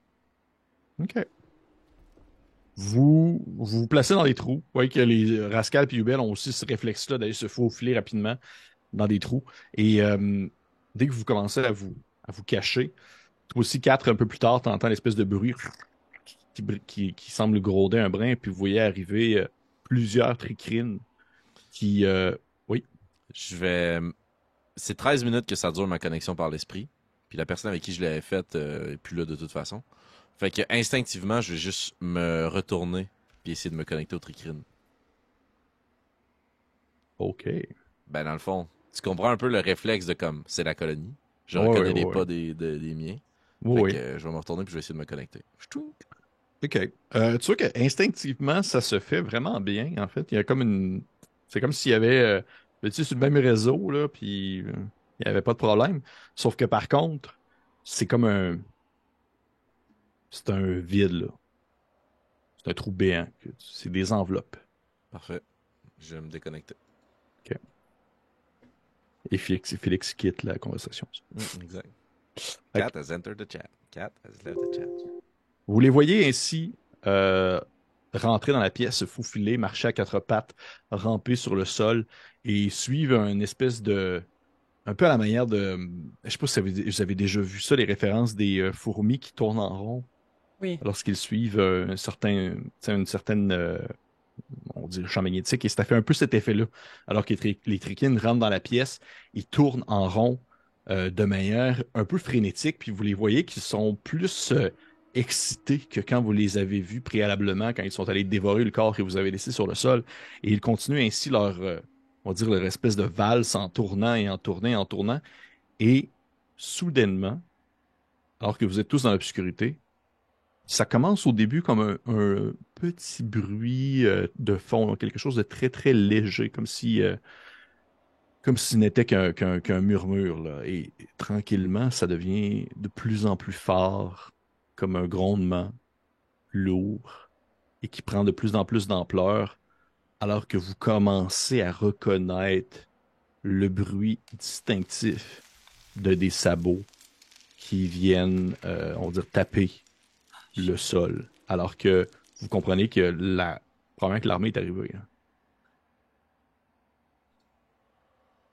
OK. Vous placez dans les trous. Vous voyez que les Rascal et Ubel ont aussi ce réflexe-là d'aller se faufiler rapidement dans des trous. Et dès que vous commencez à vous cacher, toi aussi, 4 un peu plus tard, tu entends l'espèce de bruit qui semble gronder un brin, puis vous voyez arriver plusieurs tricrines qui... oui, Je vais. C'est 13 minutes que ça dure ma connexion par l'esprit. Puis la personne avec qui je l'avais faite est plus là de toute façon. Fait que instinctivement, je vais juste me retourner puis essayer de me connecter au tricrine. OK. Ben dans le fond, tu comprends un peu le réflexe de comme c'est la colonie. Je Ouais, reconnais ouais, les ouais. pas des miens. Oui, Fait oui. que je vais me retourner puis je vais essayer de me connecter. Ch'tounk. OK. Tu vois que instinctivement, ça se fait vraiment bien, en fait. Il y a comme une... C'est comme s'il y avait... tu sais, sur le même réseau, là, puis il n'y avait pas de problème. Sauf que par contre, c'est comme un... C'est un vide, là. C'est un trou béant. C'est des enveloppes. Parfait. Je vais me déconnecter. OK. Et Félix quitte la conversation. Exact. Fait Cat has entered the chat. Cat has left the chat. Vous les voyez ainsi rentrer dans la pièce, se faufiler, marcher à quatre pattes, ramper sur le sol et suivre une espèce de... Un peu à la manière de... Je sais pas si vous avez déjà vu ça, les références des fourmis qui tournent en rond Oui. lorsqu'ils suivent un certain, tu sais, une certaine, on dit le champ magnétique, et ça fait un peu cet effet-là. Alors que les trichines rentrent dans la pièce, ils tournent en rond de manière un peu frénétique, puis vous les voyez qu'ils sont plus excités que quand vous les avez vus préalablement, quand ils sont allés dévorer le corps que vous avez laissé sur le sol. Et ils continuent ainsi leur, on va dire, leur espèce de valse en tournant et en tournant et en tournant. Et soudainement, alors que vous êtes tous dans l'obscurité, Ça commence au début comme un petit bruit de fond, quelque chose de très, très léger, comme si ce n'était qu'un murmure, là. Et tranquillement, ça devient de plus en plus fort, comme un grondement lourd, et qui prend de plus en plus d'ampleur, alors que vous commencez à reconnaître le bruit distinctif de des sabots qui viennent, on va dire, taper le sol, alors que vous comprenez que probablement que l'armée est arrivée, hein.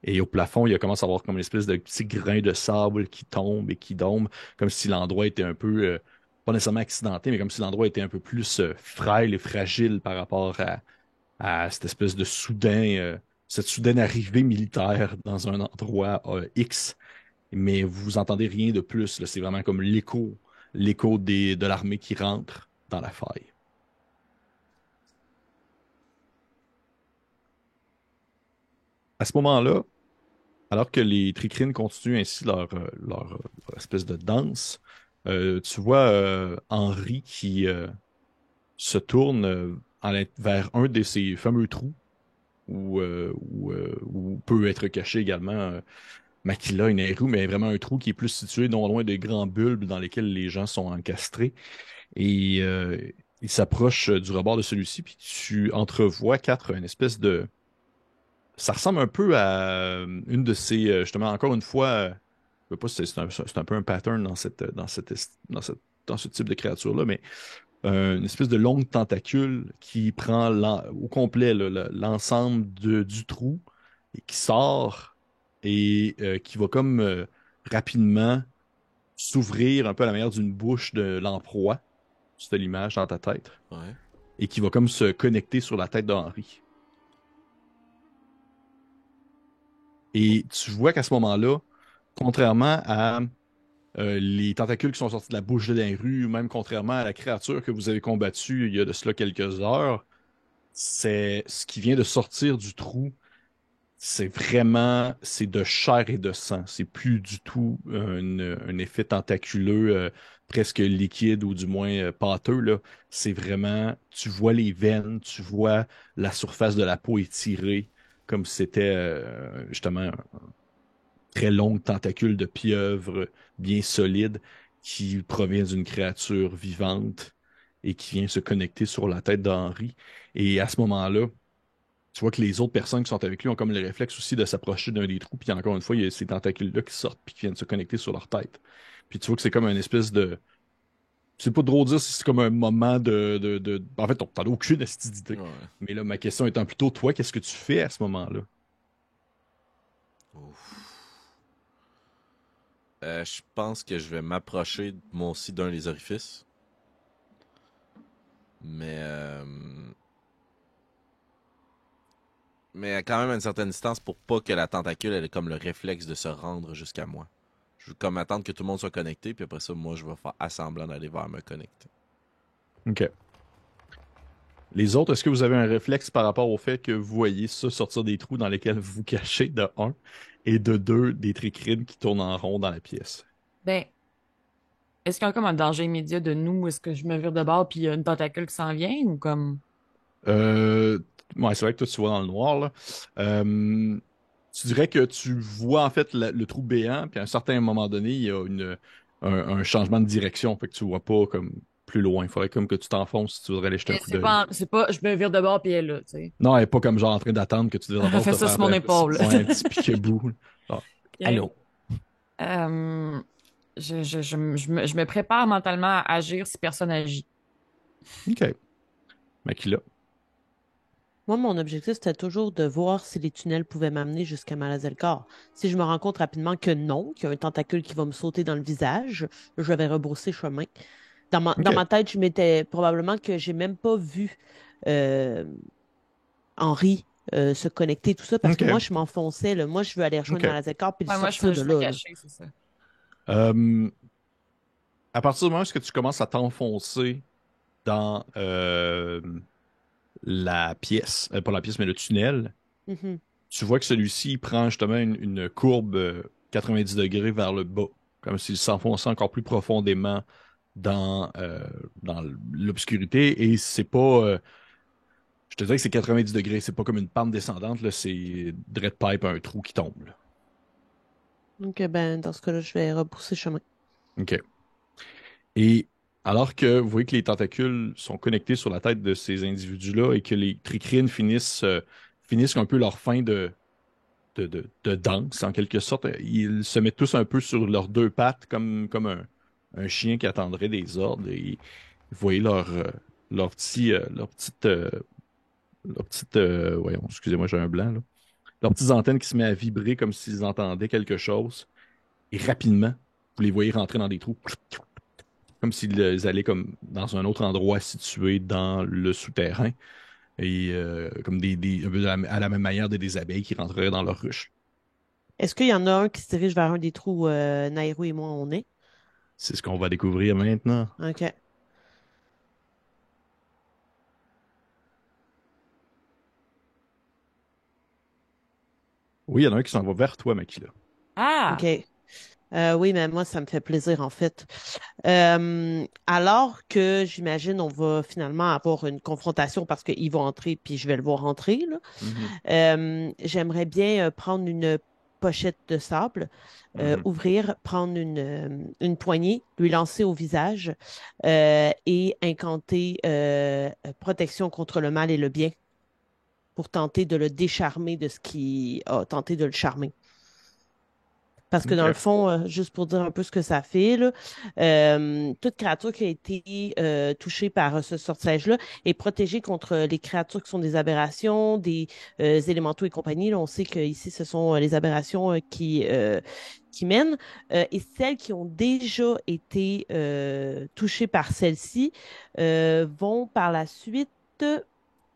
Et au plafond, il commence à avoir comme une espèce de petit grain de sable qui tombe et qui tombe, comme si l'endroit était un peu, pas nécessairement accidenté, mais comme si l'endroit était un peu plus frêle et fragile par rapport à cette espèce de cette soudaine arrivée militaire dans un endroit X. Mais vous entendez rien de plus, là. C'est vraiment comme l'écho de l'armée qui rentre dans la faille. À ce moment-là, alors que les tricrines continuent ainsi leur espèce de danse, tu vois Henri qui se tourne vers un de ces fameux trous où peut être caché également Makila et Nehru, mais vraiment un trou qui est plus situé non loin des grands bulbes dans lesquels les gens sont encastrés. Et il s'approche du rebord de celui-ci, puis tu entrevois une espèce de ça ressemble un peu à une de ces, justement, encore une fois, je sais pas si c'est un peu un pattern dans ce type de créature-là, mais une espèce de longue tentacule qui prend au complet là, l'ensemble du trou et qui sort et qui va comme rapidement s'ouvrir un peu à la manière d'une bouche de lamproie, c'est l'image dans ta tête, Ouais. et qui va comme se connecter sur la tête d'Henri. Et tu vois qu'à ce moment-là, contrairement à les tentacules qui sont sortis de la bouche de la rue, même contrairement à la créature que vous avez combattue il y a de cela quelques heures, c'est ce qui vient de sortir du trou, c'est de chair et de sang. C'est plus du tout un effet tentaculeux, presque liquide ou du moins pâteux, là. C'est vraiment, tu vois les veines, tu vois la surface de la peau étirée, comme si c'était justement très longue tentacule de pieuvre bien solide qui provient d'une créature vivante et qui vient se connecter sur la tête d'Henri. Et à ce moment-là, tu vois que les autres personnes qui sont avec lui ont comme le réflexe aussi de s'approcher d'un des trous, puis encore une fois, il y a ces tentacules-là qui sortent puis qui viennent se connecter sur leur tête. Puis tu vois que c'est comme une espèce de. C'est pas trop dire si c'est comme un moment En fait, t'en as aucune astuce d'idée. Ouais. Mais là, ma question étant plutôt, toi, qu'est-ce que tu fais à ce moment-là? Ouf. Je pense que je vais m'approcher moi aussi d'un des orifices. Mais mais quand même à une certaine distance pour pas que la tentacule ait comme le réflexe de se rendre jusqu'à moi. Je veux comme attendre que tout le monde soit connecté, puis après ça, moi, je vais faire assemblant d'aller vers me connecter. OK. Les autres, est-ce que vous avez un réflexe par rapport au fait que vous voyez ça sortir des trous dans lesquels vous vous cachez, de un, et de deux, des tricrines qui tournent en rond dans la pièce? Ben, est-ce qu'il y a comme un danger immédiat de nous? Est-ce que je me vire de bord puis il y a une tentacule qui s'en vient ou comme. Euh, ouais, c'est vrai que toi, tu vois dans le noir, là. Tu dirais que tu vois en fait le trou béant, puis à un certain moment donné, il y a un changement de direction, fait que tu vois pas comme plus loin. Il faudrait comme que tu t'enfonces si tu voudrais aller jeter un Mais coup c'est d'œil. pas, c'est pas, je me vire de bord puis elle est là, tu sais. Non, elle est pas comme genre en train d'attendre que tu d'abord Fais te ça faire sur mon épaule. ouais, un petit piquet-bout. Genre, Ok. allô? Euh, je me prépare mentalement à agir si personne agit. OK. Makila. Moi, mon objectif, c'était toujours de voir si les tunnels pouvaient m'amener jusqu'à Malazelkor. Si je me rends compte rapidement que non, qu'il y a un tentacule qui va me sauter dans le visage, je vais rebrousser chemin. Dans OK. ma tête, je m'étais probablement que j'ai même pas vu euh, Henri se connecter, tout ça, parce que moi, OK. je m'enfonçais, là. Moi, je veux aller rejoindre OK. Malazelkor puis le Ouais, moi, sortir de je me là, là. cachais, c'est ça. Euh, à partir du moment où tu commences à t'enfoncer dans la pièce, pas la pièce, mais le tunnel, Mhm. tu vois que celui-ci prend justement une courbe 90 degrés vers le bas, comme s'il s'enfonçait encore plus profondément dans l'obscurité et c'est pas. Je te dirais que c'est 90 degrés, c'est pas comme une pente descendante, là, c'est direct pipe, un trou qui tombe. Là. Donc, ben, dans ce cas-là, je vais repousser chemin. OK. Et alors que vous voyez que les tentacules sont connectés sur la tête de ces individus-là et que les tricrines finissent un peu leur fin de danse, en quelque sorte, ils se mettent tous un peu sur leurs deux pattes comme un chien qui attendrait des ordres et vous voyez leur petit, leur petite, voyons, excusez-moi, j'ai un blanc, là. Leurs petites antennes qui se mettent à vibrer comme s'ils entendaient quelque chose. Et rapidement, vous les voyez rentrer dans des trous. Comme s'ils allaient comme dans un autre endroit situé dans le souterrain. Et comme un peu à la même manière des abeilles qui rentreraient dans leur ruche. Est-ce qu'il y en a un qui se dirige vers un des trous où Nairo et moi on est? C'est ce qu'on va découvrir maintenant. OK. Oui, il y en a un qui s'en va vers toi, Makila. OK. Ah! Oui, mais moi, ça me fait plaisir, en fait. Alors que j'imagine on va finalement avoir une confrontation parce qu'ils vont entrer, puis je vais le voir entrer, là. Mhm, J'aimerais bien prendre une pochette de sable, mhm. ouvrir, prendre une poignée, lui lancer au visage et incanter protection contre le mal et le bien pour tenter de le décharmer de ce qui a tenté de le charmer. Parce que dans le OK. fond, juste pour dire un peu ce que ça fait, là, toute créature qui a été touchée par ce sortilège-là est protégée contre les créatures qui sont des aberrations, des élémentaux et compagnie. Là, on sait que ici, ce sont les aberrations qui mènent. Et celles qui ont déjà été touchées par celle-ci vont par la suite,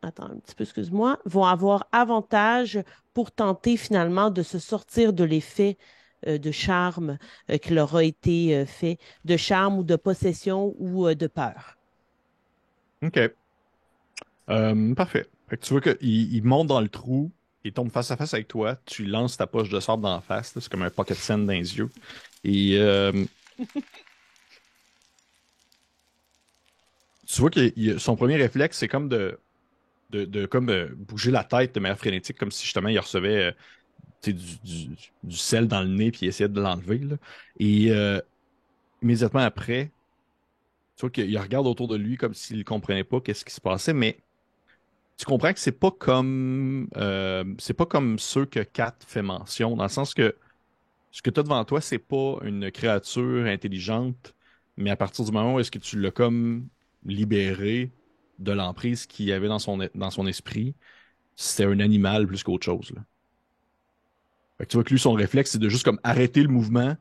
attends un petit peu, excuse-moi, vont avoir avantage pour tenter finalement de se sortir de l'effet de charme qui leur a été fait, de charme ou de possession ou de peur. OK. Parfait. Fait que tu vois qu'il monte dans le trou, il tombe face à face avec toi, tu lances ta poche de sable dans la face, là, c'est comme un pocket sand dans les yeux. Et tu vois que son premier réflexe, c'est comme de bouger la tête de manière frénétique, comme si justement il recevait tu sais, du sel dans le nez puis il essayait de l'enlever. Là. Et immédiatement après, tu vois qu'il regarde autour de lui comme s'il ne comprenait pas qu'est-ce qui se passait, mais tu comprends que c'est pas comme ceux que Kat fait mention, dans le sens que ce que tu as devant toi, c'est pas une créature intelligente, mais à partir du moment où est-ce que tu l'as comme libéré de l'emprise qu'il y avait dans son esprit, c'est un animal plus qu'autre chose, là. Fait que tu vois que lui, son réflexe, c'est de juste comme arrêter le mouvement,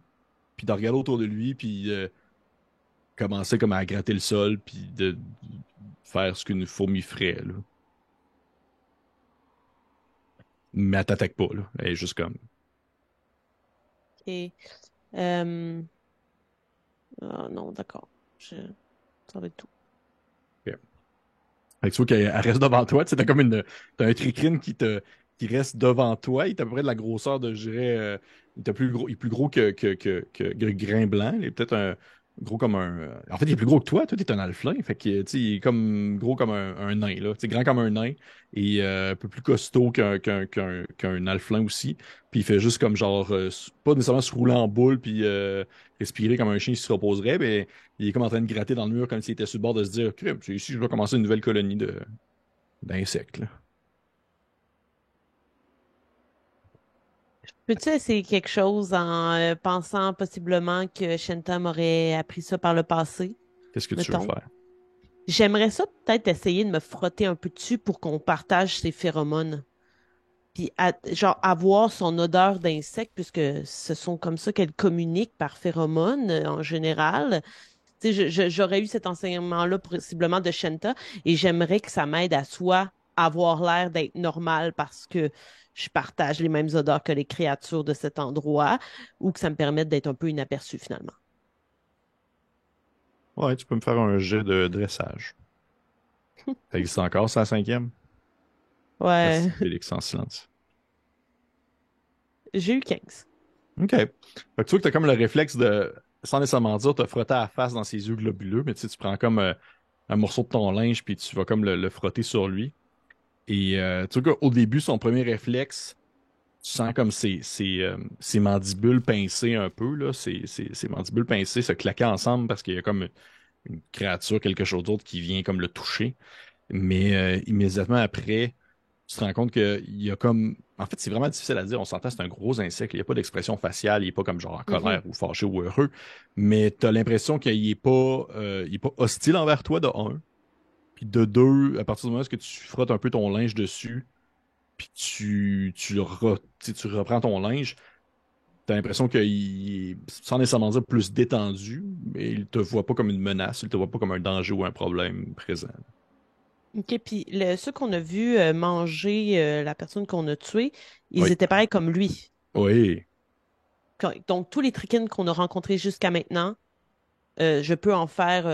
puis de regarder autour de lui, puis commencer comme à gratter le sol, puis de faire ce qu'une fourmi ferait, là. Mais elle t'attaque pas, là. Elle est juste comme. Et ah, non, d'accord. Ça va être tout. Ok. Fait que tu vois qu'elle reste devant toi. Tu sais, t'as un tricrine qui reste devant toi. Il est à peu près de la grosseur de, je dirais, il est plus gros que Grain Blanc. Il est peut-être gros comme un. En fait, il est plus gros que toi. Toi, t'es un alflin. Fait que, tu sais, il est comme gros comme un nain, là. Tu sais, grand comme un nain et un peu plus costaud qu'un alflin aussi. Puis il fait juste comme genre, pas nécessairement se rouler en boule puis respirer comme un chien qui se reposerait, mais il est comme en train de gratter dans le mur comme s'il était sur le bord de se dire, crème, c'est ici, je vais commencer une nouvelle colonie d'insectes, là. Peux-tu essayer quelque chose en pensant possiblement que Shenta m'aurait appris ça par le passé, Qu'est-ce que tu veux mettons? faire? J'aimerais ça peut-être essayer de me frotter un peu dessus pour qu'on partage ses phéromones. Puis, genre, avoir son odeur d'insecte, puisque ce sont comme ça qu'elle communique par phéromones en général. Tu sais, j'aurais eu cet enseignement-là possiblement de Shenta et j'aimerais que ça m'aide à soit avoir l'air d'être normal parce que je partage les mêmes odeurs que les créatures de cet endroit ou que ça me permette d'être un peu inaperçu finalement. Ouais, tu peux me faire un jet de dressage. Ça existe encore, c'est la cinquième? Ouais, Merci, Félix, en silence. j'ai eu 15. OK. Fait que tu vois que t'as comme le réflexe de sans nécessairement dire, te frotter à la face dans ses yeux globuleux, mais tu sais, tu prends comme un morceau de ton linge, puis tu vas comme le frotter sur lui. Et tu vois qu'au début, son premier réflexe, tu sens comme ses mandibules pincées un peu, là, ses mandibules pincées se claquer ensemble parce qu'il y a comme une créature, quelque chose d'autre qui vient comme le toucher. Mais immédiatement après, tu te rends compte qu'il y a comme... En fait, c'est vraiment difficile à dire. On s'entend, c'est un gros insecte. Il n'y a pas d'expression faciale. Il n'est pas comme genre en Mhm. colère ou fâché ou heureux. Mais tu as l'impression qu'il n'est pas hostile envers toi, de un. Puis de deux, à partir du moment où tu frottes un peu ton linge dessus, puis tu reprends ton linge, tu as l'impression qu'il est, sans nécessairement dire plus détendu, mais il te voit pas comme une menace. Il te voit pas comme un danger ou un problème présent. OK, puis ceux qu'on a vus manger la personne qu'on a tuée, ils Oui. étaient pareils comme lui. Oui. Donc, tous les trichines qu'on a rencontrés jusqu'à maintenant, je peux en faire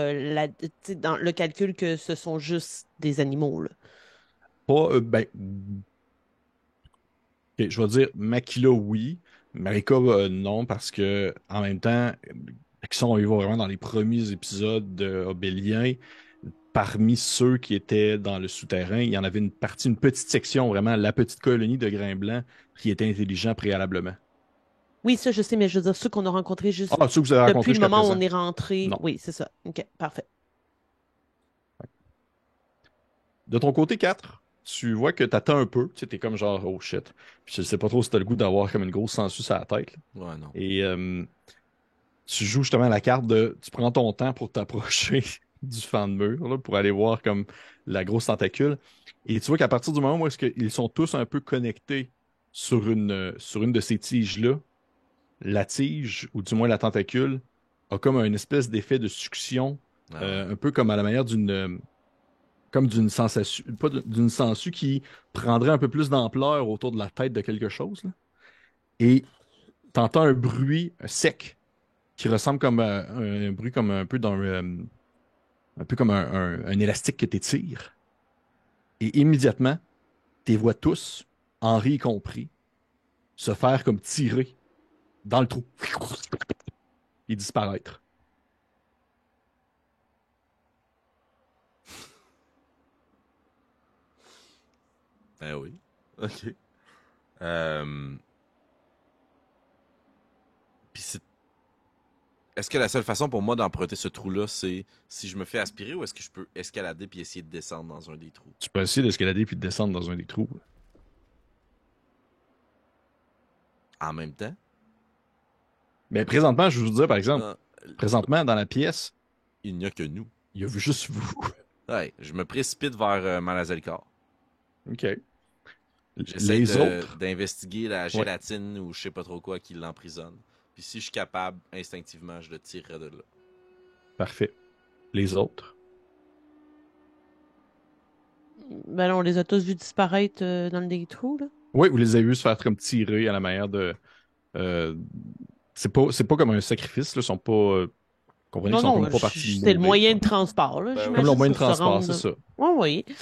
tu sais, dans le calcul que ce sont juste des animaux, là. Pas, ben, ok, je vais dire Makila, oui. Marika, non, parce que en même temps, si on y va vraiment dans les premiers épisodes de Obélien, parmi ceux qui étaient dans le souterrain, il y en avait une partie, une petite section, vraiment, la petite colonie de grains blancs qui était intelligent préalablement. Oui, ça, je sais, mais je veux dire, ceux qu'on a rencontrés juste Ah, ceux que vous avez depuis rencontrés le jusqu'à moment où présent? on est rentré. Non. Oui, c'est ça. OK, parfait. De ton côté 4, tu vois que t'attends un peu, tu sais, t'es comme genre, oh shit. Puis je sais pas trop si t'as le goût d'avoir comme une grosse sangsue sur la tête, là. Ouais, non. Et tu joues justement la carte de, tu prends ton temps pour t'approcher du fan de mur, là, pour aller voir comme la grosse tentacule. Et tu vois qu'à partir du moment où est-ce qu'ils sont tous un peu connectés sur une de ces tiges-là, la tige, ou du moins la tentacule, a comme un espèce d'effet de succion, Ah ouais. un peu comme à la manière comme d'une sensation, pas d'une sangsue qui prendrait un peu plus d'ampleur autour de la tête de quelque chose, là. Et t'entends un bruit sec qui ressemble comme un bruit comme un peu un peu comme un élastique que t'étires. Et immédiatement, tes vois tous, Henri y compris, se faire comme tirer dans le trou et disparaître. Ben oui. OK. Euh, Puis est-ce que la seule façon pour moi d'emprunter ce trou-là, c'est si je me fais aspirer ou est-ce que je peux escalader puis essayer de descendre dans un des trous? Tu peux essayer d'escalader puis de descendre dans un des trous. En même temps? Mais présentement, je vais vous dire, par exemple, Non, présentement, dans la pièce, il n'y a que nous. il y a juste vous. Ouais, je me précipite vers Malazalcar. OK. J'essaie Les autres, d'investiguer la ouais, gélatine ou je sais pas trop quoi qui l'emprisonne. Puis si je suis capable, instinctivement, je le tirerai de là. parfait. Les autres. Ben là, on les a tous vus disparaître dans des trous, là. Oui, vous les avez vus se faire comme tirer à la manière de. euh, c'est pas comme un sacrifice, là. Ils sont pas. Comprenez qu'ils Non, sont non, comme pas partis de c'est le mourir, moyen là. de transport, là, Ben Comme oui, leur c'est j'imagine, moyen de pour se transport, c'est rendre. ça. Oui, oui.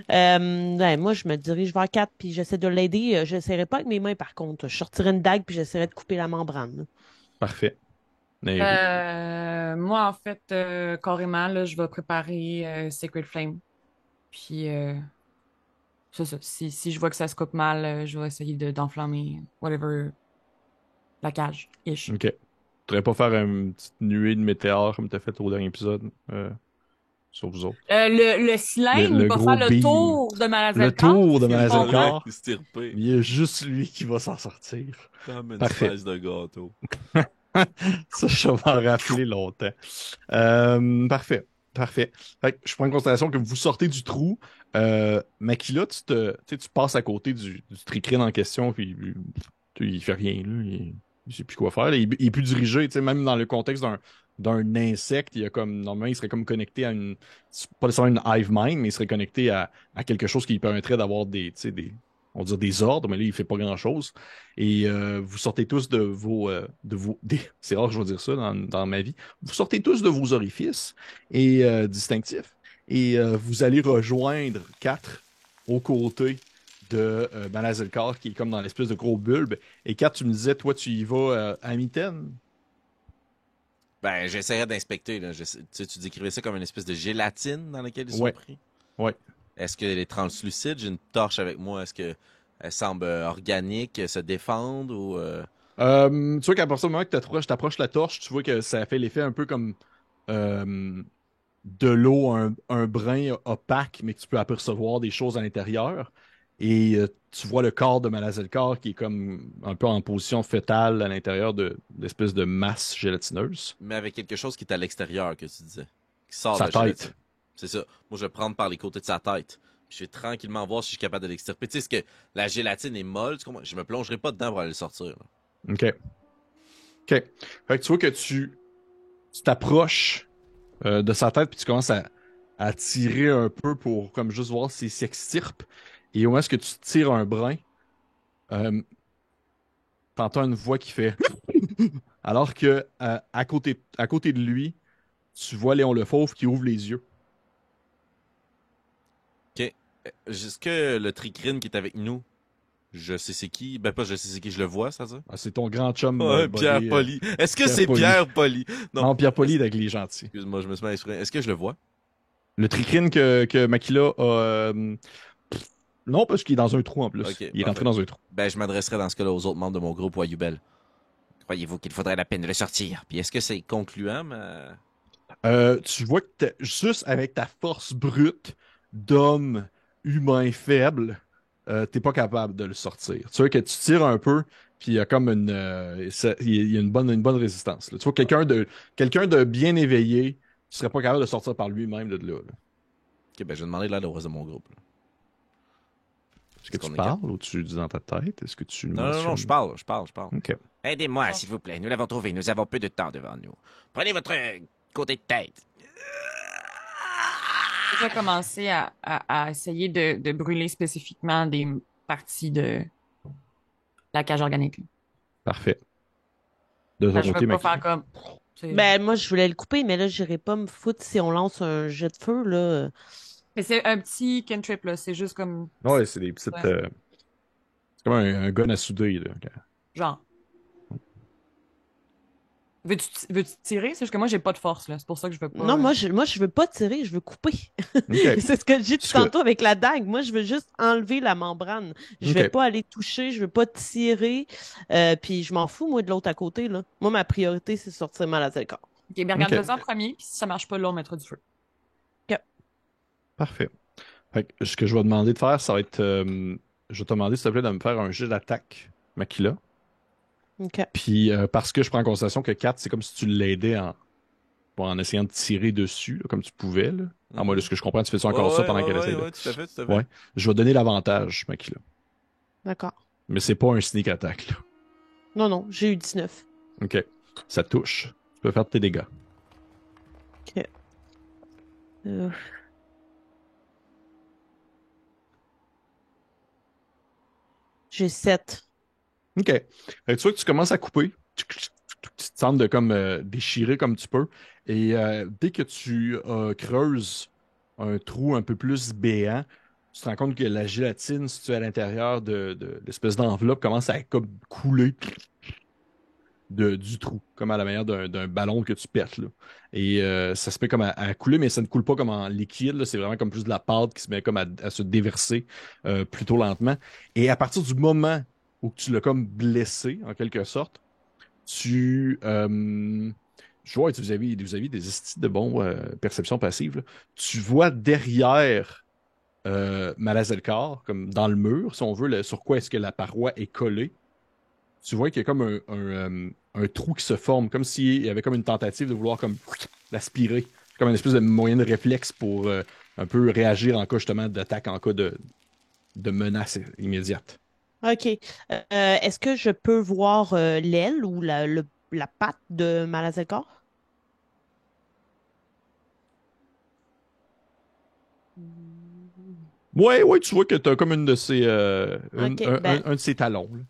Ben, moi, je me dirige vers 4 puis j'essaie de l'aider. Je n'essaierai pas avec mes mains, par contre. Je sortirai une dague, puis j'essaierai de couper la membrane, là. Parfait. Nairu. Moi, en fait, carrément, là, je vais préparer Sacred Flame. Puis, c'est ça. Si je vois que ça se coupe mal, je vais essayer d'enflammer, whatever, la cage, ish. OK. Tu voudrais pas faire une petite nuée de météores comme t'as fait au dernier épisode sur vous autres? Le cylindre Le va gros faire le beam. tour de Le Malazalcar, tour c'est de ce que je comprends. Malazalcar, Stirpé. il y a juste lui qui va s'en sortir. Comme une Parfait. slice de gâteau. Ça, je vais m'en rappeler longtemps. Parfait. Parfait. Fait que je prends en considération que vous sortez du trou. Makila, tu sais, tu passes à côté du tricrine en question, puis il fait rien, là. Il sait plus quoi faire, là. Il est plus dirigé, tu sais, même dans le contexte d'un insecte, il y a comme, normalement, il serait comme connecté à une, c'est pas nécessairement une hive mind, mais il serait connecté à quelque chose qui lui permettrait d'avoir des, tu sais, on va dire des ordres, mais là, il fait pas grand-chose. Et vous sortez tous c'est rare que je vais dire ça dans ma vie, vous sortez tous de vos orifices et distinctifs et vous allez rejoindre quatre aux côtés de Malazalcar qui est comme dans l'espèce de gros bulbe. Et Kat, tu me disais, toi, tu y vas à mitaine? Ben, j'essaierais d'inspecter. Là. Tu sais, tu décrivais ça comme une espèce de gélatine dans laquelle ils sont Ouais. pris. Ouais. Est-ce qu'elle est translucide? J'ai une torche avec moi. Est-ce qu'elle semble organique, se défendre ou... Tu vois qu'à partir du moment que t'approches la torche, tu vois que ça fait l'effet un peu comme euh, de l'eau, un brin opaque, mais que tu peux apercevoir des choses à l'intérieur. Et tu vois le corps de Malazelkar qui est comme un peu en position fœtale à l'intérieur d'espèce de masse gélatineuse. Mais avec quelque chose qui est à l'extérieur, que tu disais. Qui sort de Sa la gélatine. tête. C'est ça. Moi, je vais prendre par les côtés de sa tête. Puis je vais tranquillement voir si je suis capable de l'extirper. Tu sais, est-ce que la gélatine est molle? Tu comprends? Je me plongerai pas dedans pour aller le sortir. Là. OK. OK. Fait que tu vois que tu t'approches de sa tête, puis tu commences à tirer un peu pour comme juste voir s'il s'extirpe. Et au moment où tu tires un brin, euh, t'entends une voix qui fait alors que à côté de lui, tu vois Léon le Fauve qui ouvre les yeux. OK. Est-ce que le tricrine qui est avec nous, je sais c'est qui? Ben pas je sais c'est qui, je le vois, ça dire? Ah, c'est ton grand chum Ouais, body, Pierre Poli. Est-ce que Pierre c'est Poli. Pierre Poli? Non, Pierre Poli avec les gentils. Excuse-moi, je me suis mal exprimé. Est-ce que je le vois? Le tricrine que Makila a... non, parce qu'il est dans un trou en plus. Ok, Il est rentré parfait. dans un trou. Ben, je m'adresserai dans ce cas-là aux autres membres de mon groupe Wayubel. Croyez-vous qu'il faudrait la peine de le sortir? Puis est-ce que c'est concluant, Tu vois que juste avec ta force brute d'homme humain faible, t'es pas capable de le sortir. Tu vois que tu tires un peu, puis il y a comme il y a une bonne résistance. Là. Tu vois quelqu'un de bien éveillé, tu serais pas capable de sortir par lui-même de là. Là. Ok, ben, je vais demander l'aide au reste de mon groupe. Là. Est-ce que Est-ce tu qu'on est parles ou tu dis dans ta tête? Est-ce que tu Non, non, non, mentionnes? je parle, je parle, je parle. OK. Aidez-moi, s'il vous plaît. Nous l'avons trouvé. Nous avons peu de temps devant nous. Prenez votre côté de tête. Je vais commencer à essayer de brûler spécifiquement des parties de la cage organique. là. Parfait. De ton Enfin, je côté, veux pas Makila. faire comme... c'est- Ben, moi, je voulais le couper, mais là, j'irai pas me foutre si on lance un jet de feu, là. Mais c'est un petit cantrip, là. C'est juste comme... Ouais, c'est des petites. Ouais. C'est comme un gun à souder. Là. Genre... Veux-tu tirer? C'est juste que moi, j'ai pas de force, là. C'est pour ça que je veux pas... Non, moi, je veux pas tirer, je veux couper. OK. C'est ce que j'ai dit Parce que- tantôt avec la dague. Moi, je veux juste enlever la membrane. Je vais OK. pas aller toucher, je veux pas tirer. Puis je m'en fous, moi, de l'autre à côté, là. Moi, ma priorité, c'est sortir Malazelkar. Ok, ben regarde Ok. ça en premier, puis si ça marche pas, là, on mettra du feu. Parfait. Fait que ce que je vais demander de faire, ça va être. Je vais te demander, s'il te plaît, de me faire un jet d'attaque, Makila. OK. Puis, parce que je prends en considération que 4, c'est comme si tu l'aidais en essayant de tirer dessus, là, comme tu pouvais. Là. À moi, de ce que je comprends, tu fais ça encore ça pendant qu'elle essaie. Ouais, tout à fait, tout à fait. Ouais. Je vais donner l'avantage, Makila. D'accord. Mais c'est pas un sneak attack. Là. Non, non, j'ai eu 19. OK. Ça touche. Tu peux faire tes dégâts. Euh, J'ai 7. OK. Fait que tu vois que tu commences à couper. Tu te sens de comme déchirer comme tu peux. Et dès que tu creuses un trou un peu plus béant, tu te rends compte que la gélatine située à l'intérieur de l'espèce d'enveloppe commence à comme couler du trou, comme à la manière d'un ballon que tu pètes. Là. Et ça se met comme à couler, mais ça ne coule pas comme en liquide. là. C'est vraiment comme plus de la pâte qui se met comme à se déverser plutôt lentement. Et à partir du moment où tu l'as comme blessé, en quelque sorte, je vois que vous avez des estis de perception passive. Là. Tu vois derrière Malazelkar, comme dans le mur, si on veut, sur quoi est-ce que la paroi est collée. Tu vois qu'il y a comme un trou qui se forme, comme s'il y avait comme une tentative de vouloir comme l'aspirer. Comme une espèce de moyen de réflexe pour un peu réagir en cas justement d'attaque, en cas de menace immédiate. OK. Est-ce que je peux voir l'aile ou la patte de Malazelkar? Ouais, tu vois que tu as comme une de ses, Ok, ben- un de ses talons. Là.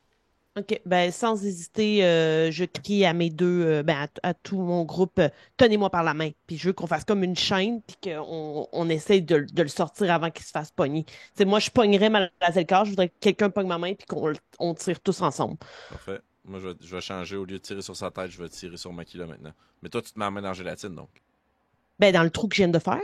OK. Ben, sans hésiter, je crie à mes deux, à tout mon groupe, tenez-moi par la main. Puis je veux qu'on fasse comme une chaîne, puis qu'on essaye de le sortir avant qu'il se fasse pogner. Moi, je pognerais Malazelkar, je voudrais que quelqu'un pogne ma main, puis qu'on tire tous ensemble. Parfait. Moi, je vais changer. Au lieu de tirer sur sa tête, je vais tirer sur Makila maintenant. Mais toi, tu te mets la main dans la gélatine, donc. Ben, dans le trou que je viens de faire.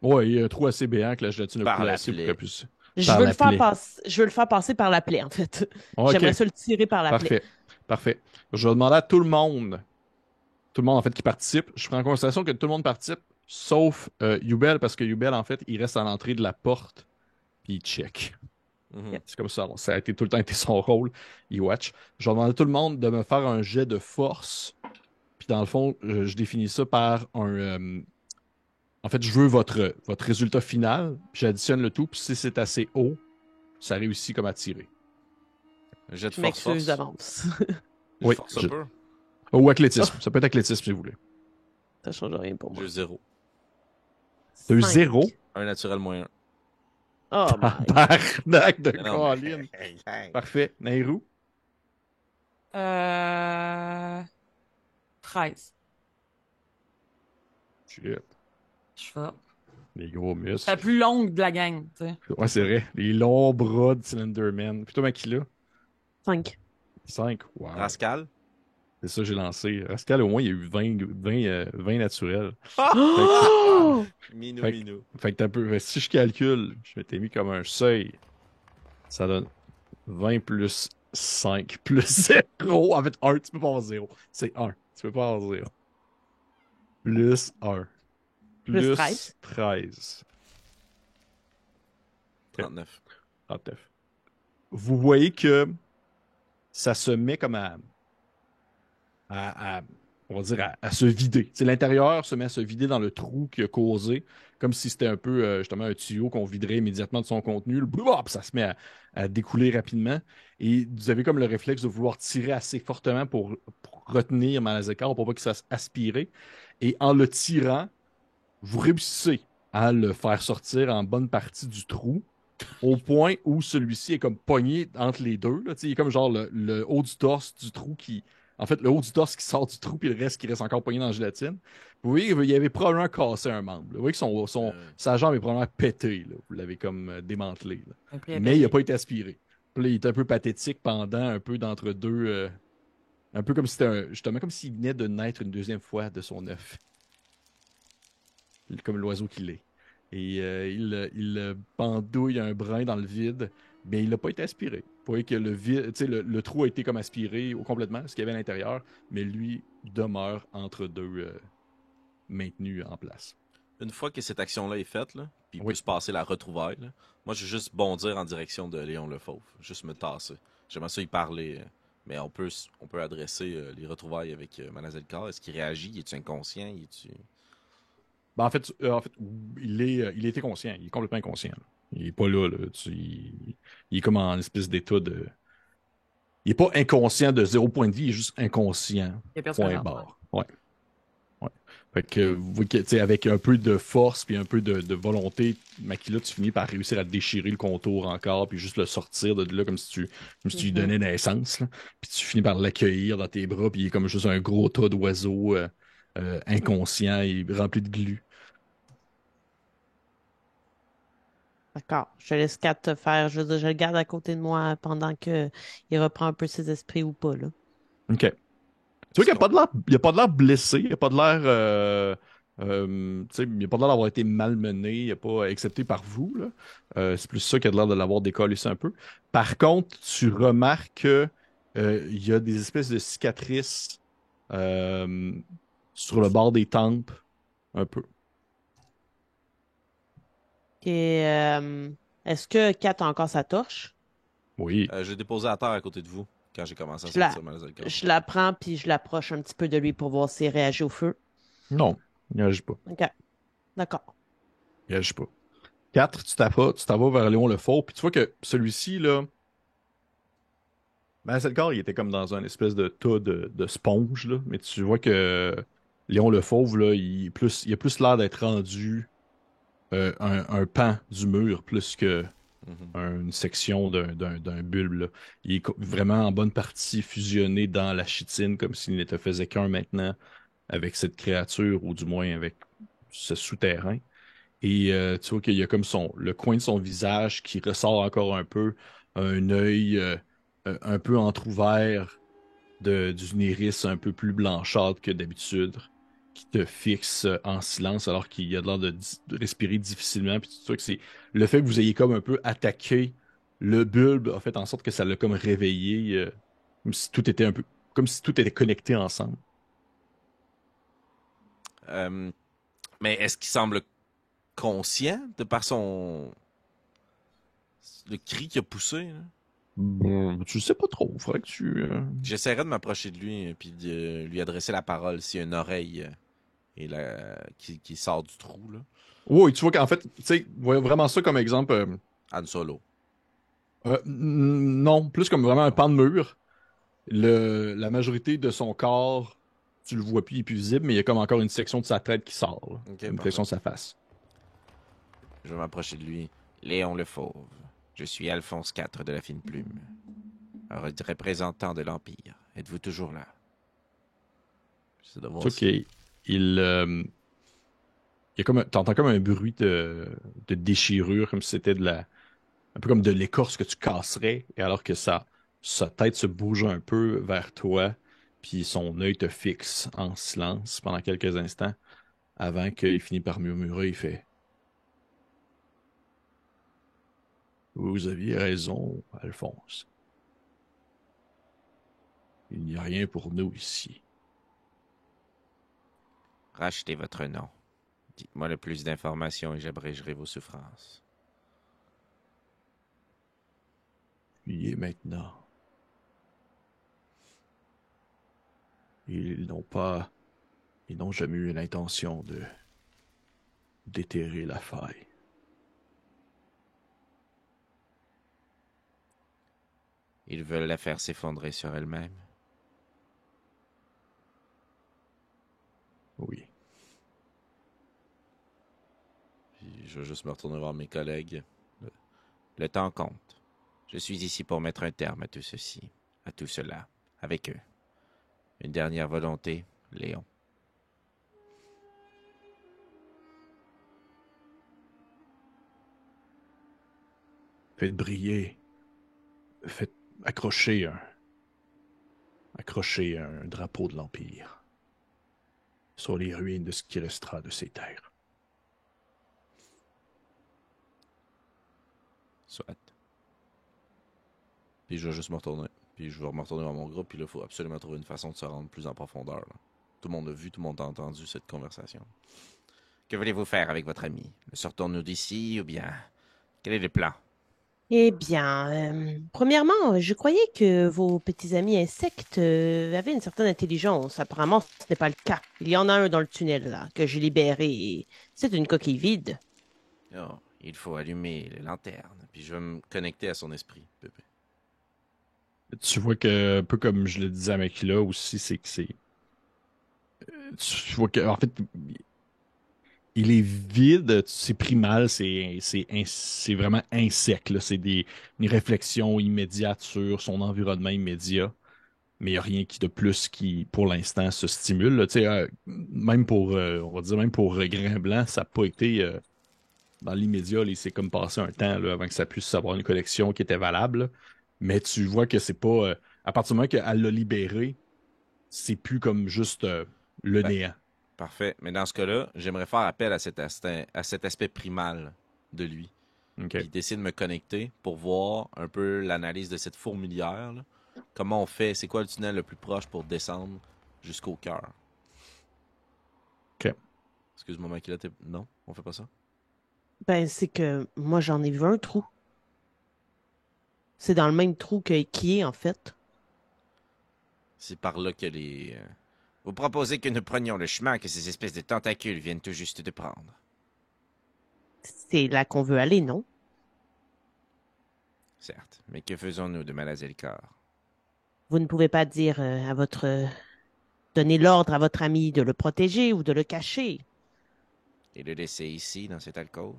Ouais, il y a un trou assez béant que la gélatine a Par la placé pour plaie. qu'elle puisse. Je Par veux la le faire plaie. passer, je veux le faire passer par la plaie, en fait. Ok, J'aimerais ça le tirer par la plaie. parfait. Parfait. Je vais demander à tout le monde en fait qui participe. Je prends en considération que tout le monde participe, sauf Yubel, parce que Yubel, en fait, il reste à l'entrée de la porte, puis il check. Mhm. C'est comme ça, ça a été tout le temps été son rôle. Il watch. Je vais demander à tout le monde de me faire un jet de force. Puis dans le fond, je définis ça par un. En fait, je veux votre résultat final. Puis j'additionne le tout. Puis si c'est assez haut, ça réussit comme à tirer. Jet de Je force, m'excuse force. d'avance. Oui, Force un peu. Ou athlétisme. Ça peut être athlétisme si vous voulez. Ça change rien pour moi. J'ai 0. T'as eu 5. 0. Un naturel moyen. Oh my. Tabarnak de Mais non, mais- Colin. Parfait. Nairou? 13. Shit. Je suis forte. Les gros C'est la muscles. plus longue de la gang, tu sais. Ouais, c'est vrai. Les longs bras de Slenderman. Puis toi, Makila? 5. 5. Wow. Rascal. C'est ça que j'ai lancé. Rascal, au moins, il y a eu 20 naturels. Oh! Minou, Fait que- minou. Fait que t'as un peu. Fait que si je calcule, je m'étais mis comme un seuil. Ça donne 20 plus 5 plus 0. En fait, 1, tu peux pas avoir 0. C'est 1. Tu peux pas avoir 0. Plus 1. Plus 13. 13. 39. 39. Vous voyez que ça se met comme on va dire, à se vider. C'est l'intérieur se met à se vider dans le trou qui a causé, comme si c'était un peu justement un tuyau qu'on viderait immédiatement de son contenu. Puis ça se met à découler rapidement. Et vous avez comme le réflexe de vouloir tirer assez fortement pour retenir Malazekar pour pas qu'il se fasse aspirer. Et en le tirant, vous réussissez à le faire sortir en bonne partie du trou, au point où celui-ci est comme pogné entre les deux. Là. Tu sais, il est comme genre le haut du torse du trou qui. En fait, le haut du torse qui sort du trou, puis le reste qui reste encore pogné dans la gélatine. Vous voyez, il avait probablement cassé un membre. Là. Vous voyez que sa jambe est probablement pétée. Là. Vous l'avez comme démantelé. Là. Mais il n'a pas été aspiré. Puis là, il est un peu pathétique pendant un peu d'entre deux. Un peu comme si c'était justement comme s'il venait de naître une deuxième fois de son œuf. Comme l'oiseau qu'il est. Et il pendouille un brin dans le vide, mais il n'a pas été aspiré. Vous voyez que le trou a été comme aspiré complètement, ce qu'il y avait à l'intérieur, mais lui demeure entre deux maintenus en place. Une fois que cette action-là est faite, là, puis il Oui. peut se passer la retrouvaille, là, moi, je vais juste bondir en direction de Léon le Fauve. Juste me tasser. J'aimerais ça y parler, mais on peut adresser les retrouvailles avec Manazelkar. Est-ce qu'il réagit? Est-il inconscient? Ben, en fait, il était conscient. Il est complètement inconscient. Là. Il est pas là. Il est comme en espèce d'état de. Il est pas inconscient de 0 point de vie, il est juste inconscient. Il y a personne Point à barre. Ouais. Fait que, vous voyez que, tu sais, avec un peu de force puis un peu de volonté, Makila, tu finis par réussir à déchirer le contour encore puis juste le sortir de là comme si tu lui donnais naissance. Là. Puis tu finis par l'accueillir dans tes bras puis il est comme juste un gros tas d'oiseaux inconscient et rempli de glu. D'accord. Je laisse Kat te faire. Je veux dire, je le garde à côté de moi pendant qu'il reprend un peu ses esprits ou pas, là. OK. Tu vois qu'il n'y a pas de l'air, il a pas de l'air blessé, il n'y a pas de l'air, tu sais, il n'y a pas de l'air d'avoir été malmené, il a pas, excepté par vous, là. C'est plus ça qui a de l'air de l'avoir décollé un peu. Par contre, tu remarques que il y a des espèces de cicatrices euh, sur le bord des tempes, un peu. Et est-ce que Kat a encore sa torche? Oui. J'ai déposé à terre à côté de vous quand j'ai commencé à Je la- sortir Manazelkar. Je la prends puis je l'approche un petit peu de lui pour voir s'il réagit au feu. Non, il n'agit pas. OK. D'accord. Il n'agit pas. 4, tu t'en vas vers Léon le Fauve, puis tu vois que celui-ci, là, ben, c'est le corps, il était comme dans un espèce de tas de sponge, là, mais tu vois que Léon le Fauve, là, il a plus l'air d'être rendu un pan du mur plus que Mhm. une section d'un bulbe, là. Il est vraiment en bonne partie fusionné dans la chitine, comme s'il n'était faisait qu'un maintenant avec cette créature, ou du moins avec ce souterrain. Et tu vois qu'il y a comme le coin de son visage qui ressort encore un peu, un œil un peu entrouvert d'une iris un peu plus blanchâtre que d'habitude, qui te fixe en silence alors qu'il a l'air de respirer difficilement. Puis tu vois que c'est le fait que vous ayez comme un peu attaqué le bulbe a fait en sorte que ça l'a comme réveillé, comme si tout était un peu, comme si tout était connecté ensemble. Euh, mais est-ce qu'il semble conscient de par le cri qu'il a poussé, là? Bon, tu sais pas trop, faudrait que tu. J'essaierai de m'approcher de lui et puis de lui adresser la parole s'il y a une oreille qui sort du trou, là. Oui, tu vois qu'en fait, tu sais, ouais, vraiment ça comme exemple. Han Solo. Non, plus comme vraiment un pan de mur. La majorité de son corps, tu le vois plus, il est plus visible, mais il y a comme encore une section de sa tête qui sort, là. Ok, Une parfait. section de sa face. Je vais m'approcher de lui. Léon le Fauve. Je suis Alphonse IV de la Fine Plume, un représentant de l'Empire. Êtes-vous toujours là? J'essaie de Tu voir vois si... il y a comme t'entends comme un bruit de déchirure, comme si c'était un peu comme de l'écorce que tu casserais, et alors que sa tête se bouge un peu vers toi, puis son œil te fixe en silence pendant quelques instants, avant qu'il finisse par murmurer, il fait: Vous aviez raison, Alphonse. Il n'y a rien pour nous ici. Rachetez votre nom. Dites-moi le plus d'informations et j'abrégerai vos souffrances. Fuyez maintenant. Ils n'ont jamais eu l'intention de déterrer la faille. Ils veulent la faire s'effondrer sur elle-même. Oui. Puis je vais juste me retourner voir mes collègues. Le temps compte. Je suis ici pour mettre un terme à tout ceci, à tout cela, avec eux. Une dernière volonté, Léon. Faites briller. Faites accrocher un drapeau de l'Empire sur les ruines de ce qui restera de ces terres. Soit. Puis je vais juste me retourner. Puis je vais me retourner dans mon groupe. Puis là, il faut absolument trouver une façon de se rendre plus en profondeur, là. Tout le monde a vu, tout le monde a entendu cette conversation. Que voulez-vous faire avec votre ami? Le sortons-nous d'ici ou bien... Quel est le plan? Eh bien, premièrement, je croyais que vos petits amis insectes avaient une certaine intelligence. Apparemment, ce n'est pas le cas. Il y en a un dans le tunnel, là, que j'ai libéré. Et c'est une coquille vide. Oh, il faut allumer les lanternes. Puis je vais me connecter à son esprit, Pépé. Tu vois que, un peu comme je le disais à Makila aussi, c'est que tu vois que, en fait, il est vide, c'est primal, c'est vraiment insec, là. C'est une réflexion immédiate sur son environnement immédiat, mais il n'y a rien de plus qui, pour l'instant, se stimule, là. Tu sais, même pour, on va dire, même pour Grain Blanc, ça n'a pas été, dans l'immédiat, là, il s'est comme passé un temps, là, avant que ça puisse avoir une connexion qui était valable, là. Mais tu vois que c'est pas, à partir du moment qu'elle l'a libéré, c'est plus comme juste le Ben, néant. parfait. Mais dans ce cas-là, j'aimerais faire appel à cet aspect primal de lui. OK. Puis d'essayer de me connecter pour voir un peu l'analyse de cette fourmilière, là. Comment on fait, c'est quoi le tunnel le plus proche pour descendre jusqu'au cœur. OK. Excuse-moi, Makila, non, on fait pas ça? Ben, c'est que moi, j'en ai vu un trou. C'est dans le même trou que qui est, en fait. C'est par là que les... Vous proposez que nous prenions le chemin que ces espèces de tentacules viennent tout juste de prendre. C'est là qu'on veut aller, non? Certes, mais que faisons-nous de Malazelkar? Vous ne pouvez pas dire donner l'ordre à votre ami de le protéger ou de le cacher. Et le laisser ici, dans cette alcôve?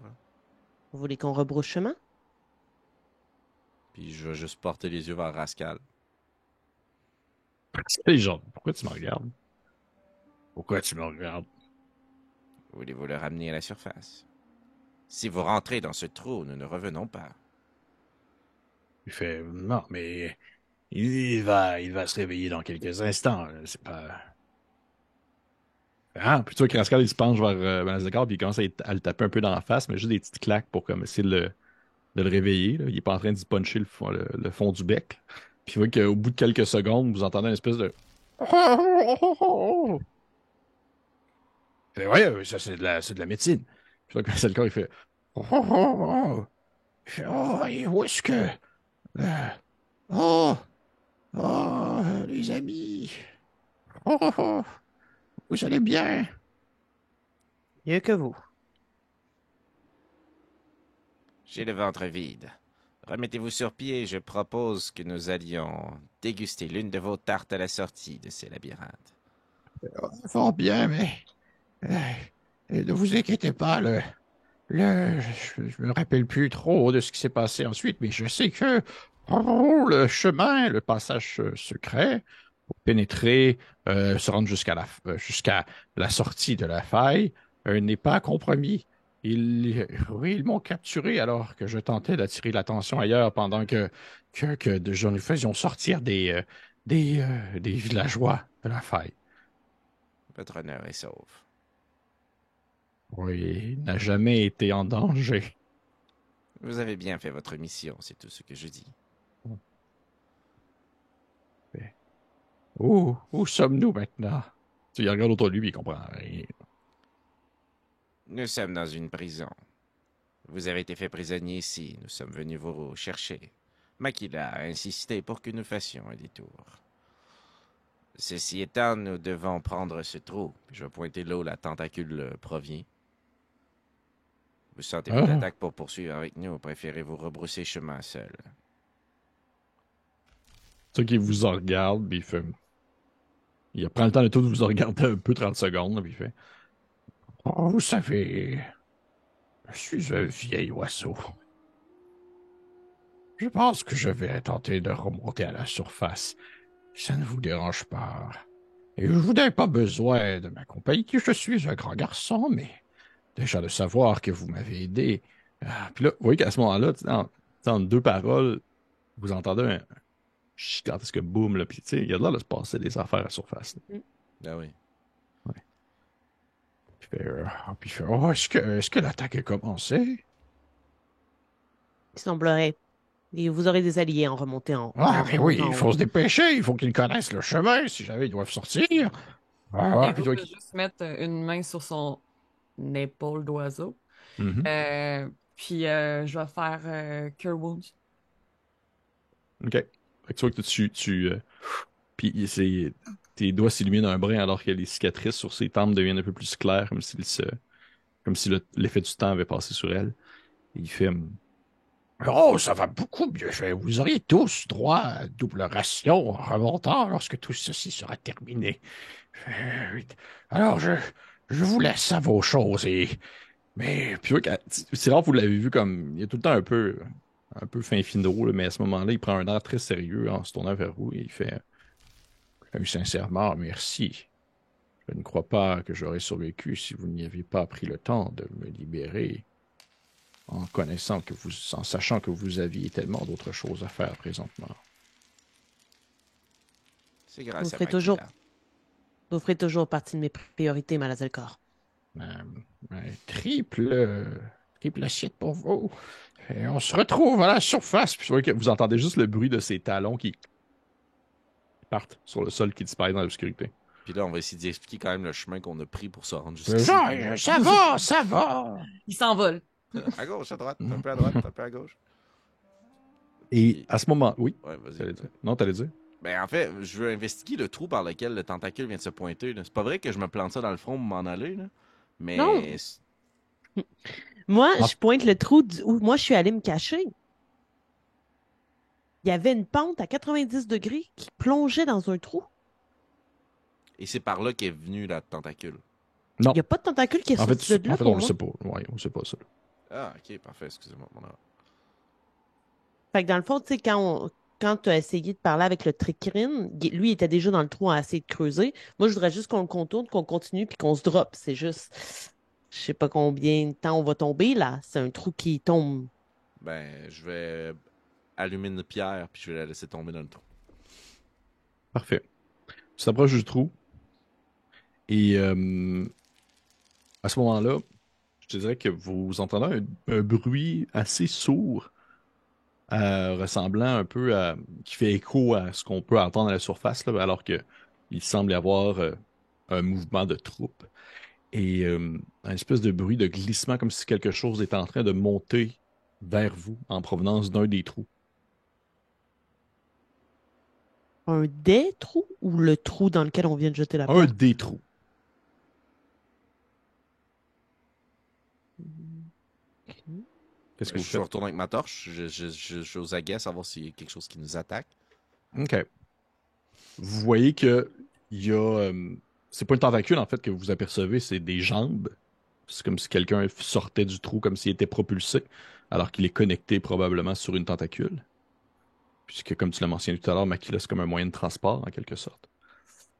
Vous voulez qu'on rebrousse chemin? Puis je vais juste porter les yeux vers Rascal. C'est genre, pourquoi tu me regardes? Pourquoi tu me regardes? Voulez-vous le ramener à la surface? Si vous rentrez dans ce trou, nous ne revenons pas. Il fait, non, mais Il va se réveiller dans quelques instants. Là. C'est pas. Ah, puis tu vois que Rascal, il se penche vers Malazekar, puis il commence à le taper un peu dans la face, mais juste des petites claques pour comme essayer de le réveiller. Là. Il est pas en train d'y puncher le fond du bec. Puis il voit qu'au bout de quelques secondes, vous entendez une espèce de. Ouais, ça c'est de la médecine. Puis là, Malazekar, il fait. Il fait, oh, et où est-ce que. euh, Oh, oh, les amis. Oh, vous allez bien? Mieux que vous. J'ai le ventre vide. Remettez-vous sur pied, je propose que nous allions déguster l'une de vos tartes à la sortie de ces labyrinthes. Fort bien, mais ne vous inquiétez pas, je me rappelle plus trop de ce qui s'est passé ensuite, mais je sais que le chemin, le passage secret pour pénétrer, se rendre jusqu'à la sortie de la faille, n'est pas compromis. Oui, ils m'ont capturé alors que je tentais d'attirer l'attention ailleurs pendant que nous faisions sortir des villageois de la faille. Votre honneur est sauf. Oui, il n'a jamais été en danger. Vous avez bien fait votre mission, c'est tout ce que je dis. Où sommes-nous maintenant? Tu y regardes autour de lui, puis il comprend rien. Nous sommes dans une prison. Vous avez été fait prisonnier ici, nous sommes venus vous chercher. Makila a insisté pour que nous fassions un détour. Ceci étant, nous devons prendre ce trou. Je vais pointer là où la tentacule provient. Vous sentez-vous d'attaque pour poursuivre avec nous ou préférez-vous rebrousser chemin seul? C'est qui vous en regarde, puis il fait. Il prend le temps de tout de vous regarder un peu 30 secondes, puis il fait. Oh, vous savez, je suis un vieil oiseau. Je pense que je vais tenter de remonter à la surface. Si ça ne vous dérange pas. Et vous n'avez pas besoin de ma compagnie. Je suis un grand garçon, mais déjà de savoir que vous m'avez aidé. Ah, puis là, vous voyez qu'à ce moment-là, en deux paroles, vous entendez un gigantesque boom, là, puis tu sais, il y a l'air de se passer des affaires à la surface. Là. Ah oui. Ouais. Puis il fait, oh, est-ce que l'attaque a commencé? Il semblerait. Et vous aurez des alliés en remontant. Ah, mais oui, en il haut. faut se dépêcher, il faut qu'ils connaissent le chemin, si jamais ils doivent sortir. Ah, ouais, Et puis vous toi pouvez juste mettre une main sur son épaule d'oiseau. Mhm. Puis je vais faire Cure Wounds. OK. Fait que tu vois que puis tes doigts s'illuminent un brin alors que les cicatrices sur ses tempes deviennent un peu plus claires, comme si l'effet du temps avait passé sur elle. Et il fait oh, ça va beaucoup mieux. Vous auriez tous droit à double ration en remontant lorsque tout ceci sera terminé. Oui. Alors, je vous laisse à vos choses mais puis ouais, c'est rare que vous l'avez vu comme il est tout le temps un peu fin finot, là, mais à ce moment-là, il prend un air très sérieux en se tournant vers vous et il fait sincèrement merci. Je ne crois pas que j'aurais survécu si vous n'y aviez pas pris le temps de me libérer en sachant que vous aviez tellement d'autres choses à faire présentement. C'est grâce Vous à ferez toujours, Makila. vous ferez toujours partie de mes priorités, Malazelkor. Triple assiette pour vous. Et on se retrouve à la surface. Puis vous entendez juste le bruit de ses talons qui partent sur le sol qui disparaît dans l'obscurité. Puis là, on va essayer d'expliquer quand même le chemin qu'on a pris pour se rendre jusqu'ici. Genre, ça va, ça va. Il s'envole. À gauche, à droite, un peu à droite, un peu à gauche. Et à ce moment, oui. Ouais, vas-y. T'allais dire. Non, t'allais dire. Ben, en fait, je veux investiguer le trou par lequel le tentacule vient de se pointer. là. C'est pas vrai que je me plante ça dans le front pour m'en aller, là. Mais. Non. Moi, Ah. je pointe le trou où moi je suis allée me cacher. Il y avait une pente à 90 degrés qui plongeait dans un trou. Et c'est par là qu'est venu la tentacule. Non. Il n'y a pas de tentacule qui est En fait, sorti de là on pour le moi. sait pas. Ouais, on sait pas ça. Ah, ok, parfait, excusez-moi. Mon erreur. Fait que dans le fond, tu sais, quand tu as essayé de parler avec le tricrine, lui, il était déjà dans le trou à essayer de creuser. Moi, je voudrais juste qu'on le contourne, qu'on continue, puis qu'on se drop. C'est juste, je sais pas combien de temps on va tomber, là. C'est un trou qui tombe. Ben, je vais allumer une pierre, puis je vais la laisser tomber dans le trou. Parfait. Tu t'approches du trou et à ce moment-là, je te dirais que vous entendez un bruit assez sourd, ressemblant un peu à, qui fait écho à ce qu'on peut entendre à la surface, là, alors que il semble y avoir un mouvement de troupe et un espèce de bruit de glissement comme si quelque chose était en train de monter vers vous en provenance d'un des trous. Un des trous ou le trou dans lequel on vient de jeter la Un pierre? des trous. Ok. Qu'est-ce que vous Je faites? retourne avec ma torche. Je suis aux aguets, savoir s'il y a quelque chose qui nous attaque. OK. Vous voyez que il y a. C'est pas une tentacule, en fait, que vous apercevez, c'est des jambes. C'est comme si quelqu'un sortait du trou, comme s'il était propulsé, alors qu'il est connecté probablement sur une tentacule. Puisque, comme tu l'as mentionné tout à l'heure, Makila, c'est comme un moyen de transport, en quelque sorte.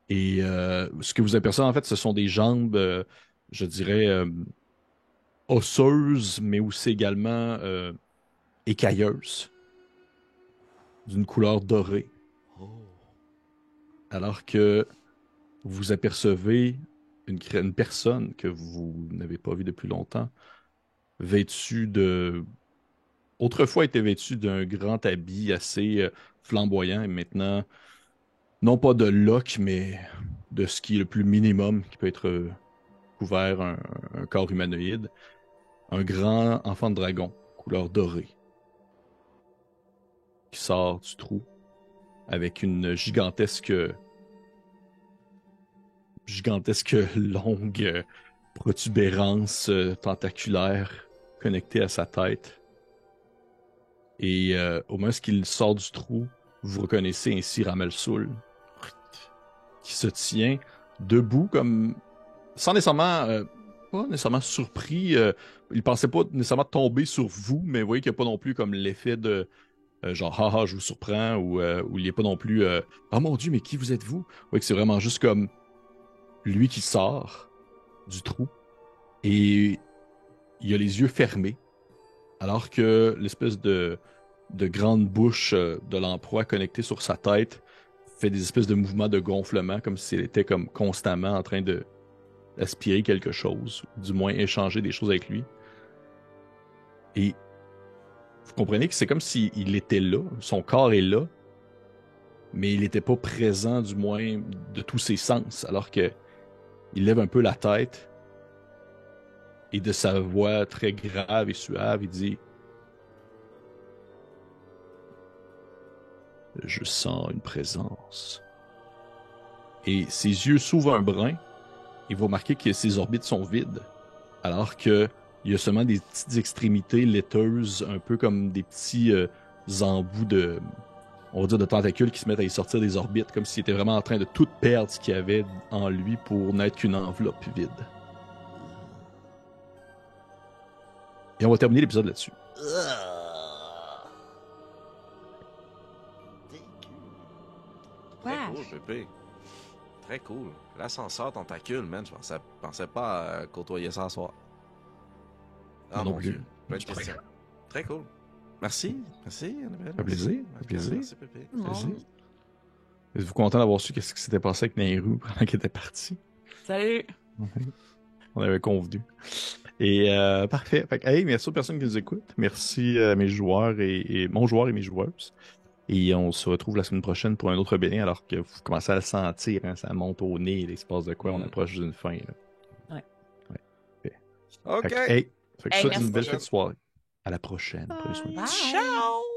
Et ce que vous apercevez, en fait, ce sont des jambes, je dirais, osseuses, mais aussi également écailleuses, d'une couleur dorée. Oh. Alors que vous apercevez une personne que vous n'avez pas vue depuis longtemps, vêtue de... Autrefois était vêtue d'un grand habit assez flamboyant et maintenant, non pas de loques, mais de ce qui est le plus minimum qui peut être couvert un corps humanoïde. Un grand enfant de dragon, couleur dorée, qui sort du trou avec une gigantesque longue protubérance tentaculaire connectée à sa tête. Et au moment où il sort du trou, vous reconnaissez ainsi Ramalsoul, qui se tient debout comme sans nécessairement pas nécessairement surpris. Il pensait pas nécessairement tomber sur vous, mais vous voyez qu'il n'y a pas non plus comme l'effet de genre haha je vous surprends ou il n'y a pas non plus oh mon Dieu mais qui vous êtes-vous? Vous voyez que c'est vraiment juste comme lui qui sort du trou et il a les yeux fermés alors que l'espèce de grande bouche de l'emploi connectée sur sa tête fait des espèces de mouvements de gonflement comme s'il était comme constamment en train de aspirer quelque chose, ou du moins échanger des choses avec lui. Et vous comprenez que c'est comme s'il était là, son corps est là, mais il n'était pas présent du moins de tous ses sens, alors que il lève un peu la tête et de sa voix très grave et suave, il dit « Je sens une présence. » Et ses yeux s'ouvrent un brin et vous remarquez que ses orbites sont vides, alors que il y a seulement des petites extrémités laiteuses, un peu comme des petits embouts de, on va dire, de tentacules qui se mettent à y sortir des orbites, comme s'il était vraiment en train de tout perdre ce qu'il y avait en lui pour n'être qu'une enveloppe vide. Et on va terminer l'épisode là-dessus. Très Wesh. cool, Pépé. Très cool. L'ascenseur tentacule, man. Je pensais pas côtoyer ça ce soir. Ah, Moi non mon plus. Dieu. Bonne question. Très cool. Merci. Merci, Annabelle. Un plaisir, Merci. un plaisir. Merci, Pépé. Plaisir. Êtes-vous content d'avoir su qu'est-ce qui s'était passé avec Nairou pendant qu'il était parti? Salut! On avait convenu. Et parfait. Fait que, hey, merci aux personnes qui nous écoutent. Merci à mes joueurs et mon joueur et mes joueuses. Et on se retrouve la semaine prochaine pour un autre BD alors que vous commencez à le sentir, hein, ça monte au nez, il se passe de quoi, on approche d'une fin. Là. Ouais. OK. Fait que, hey, fait que je Hey, souhaite merci. une belle fête de soirée. À la prochaine. Prenez soin de vous. Bye. Ciao!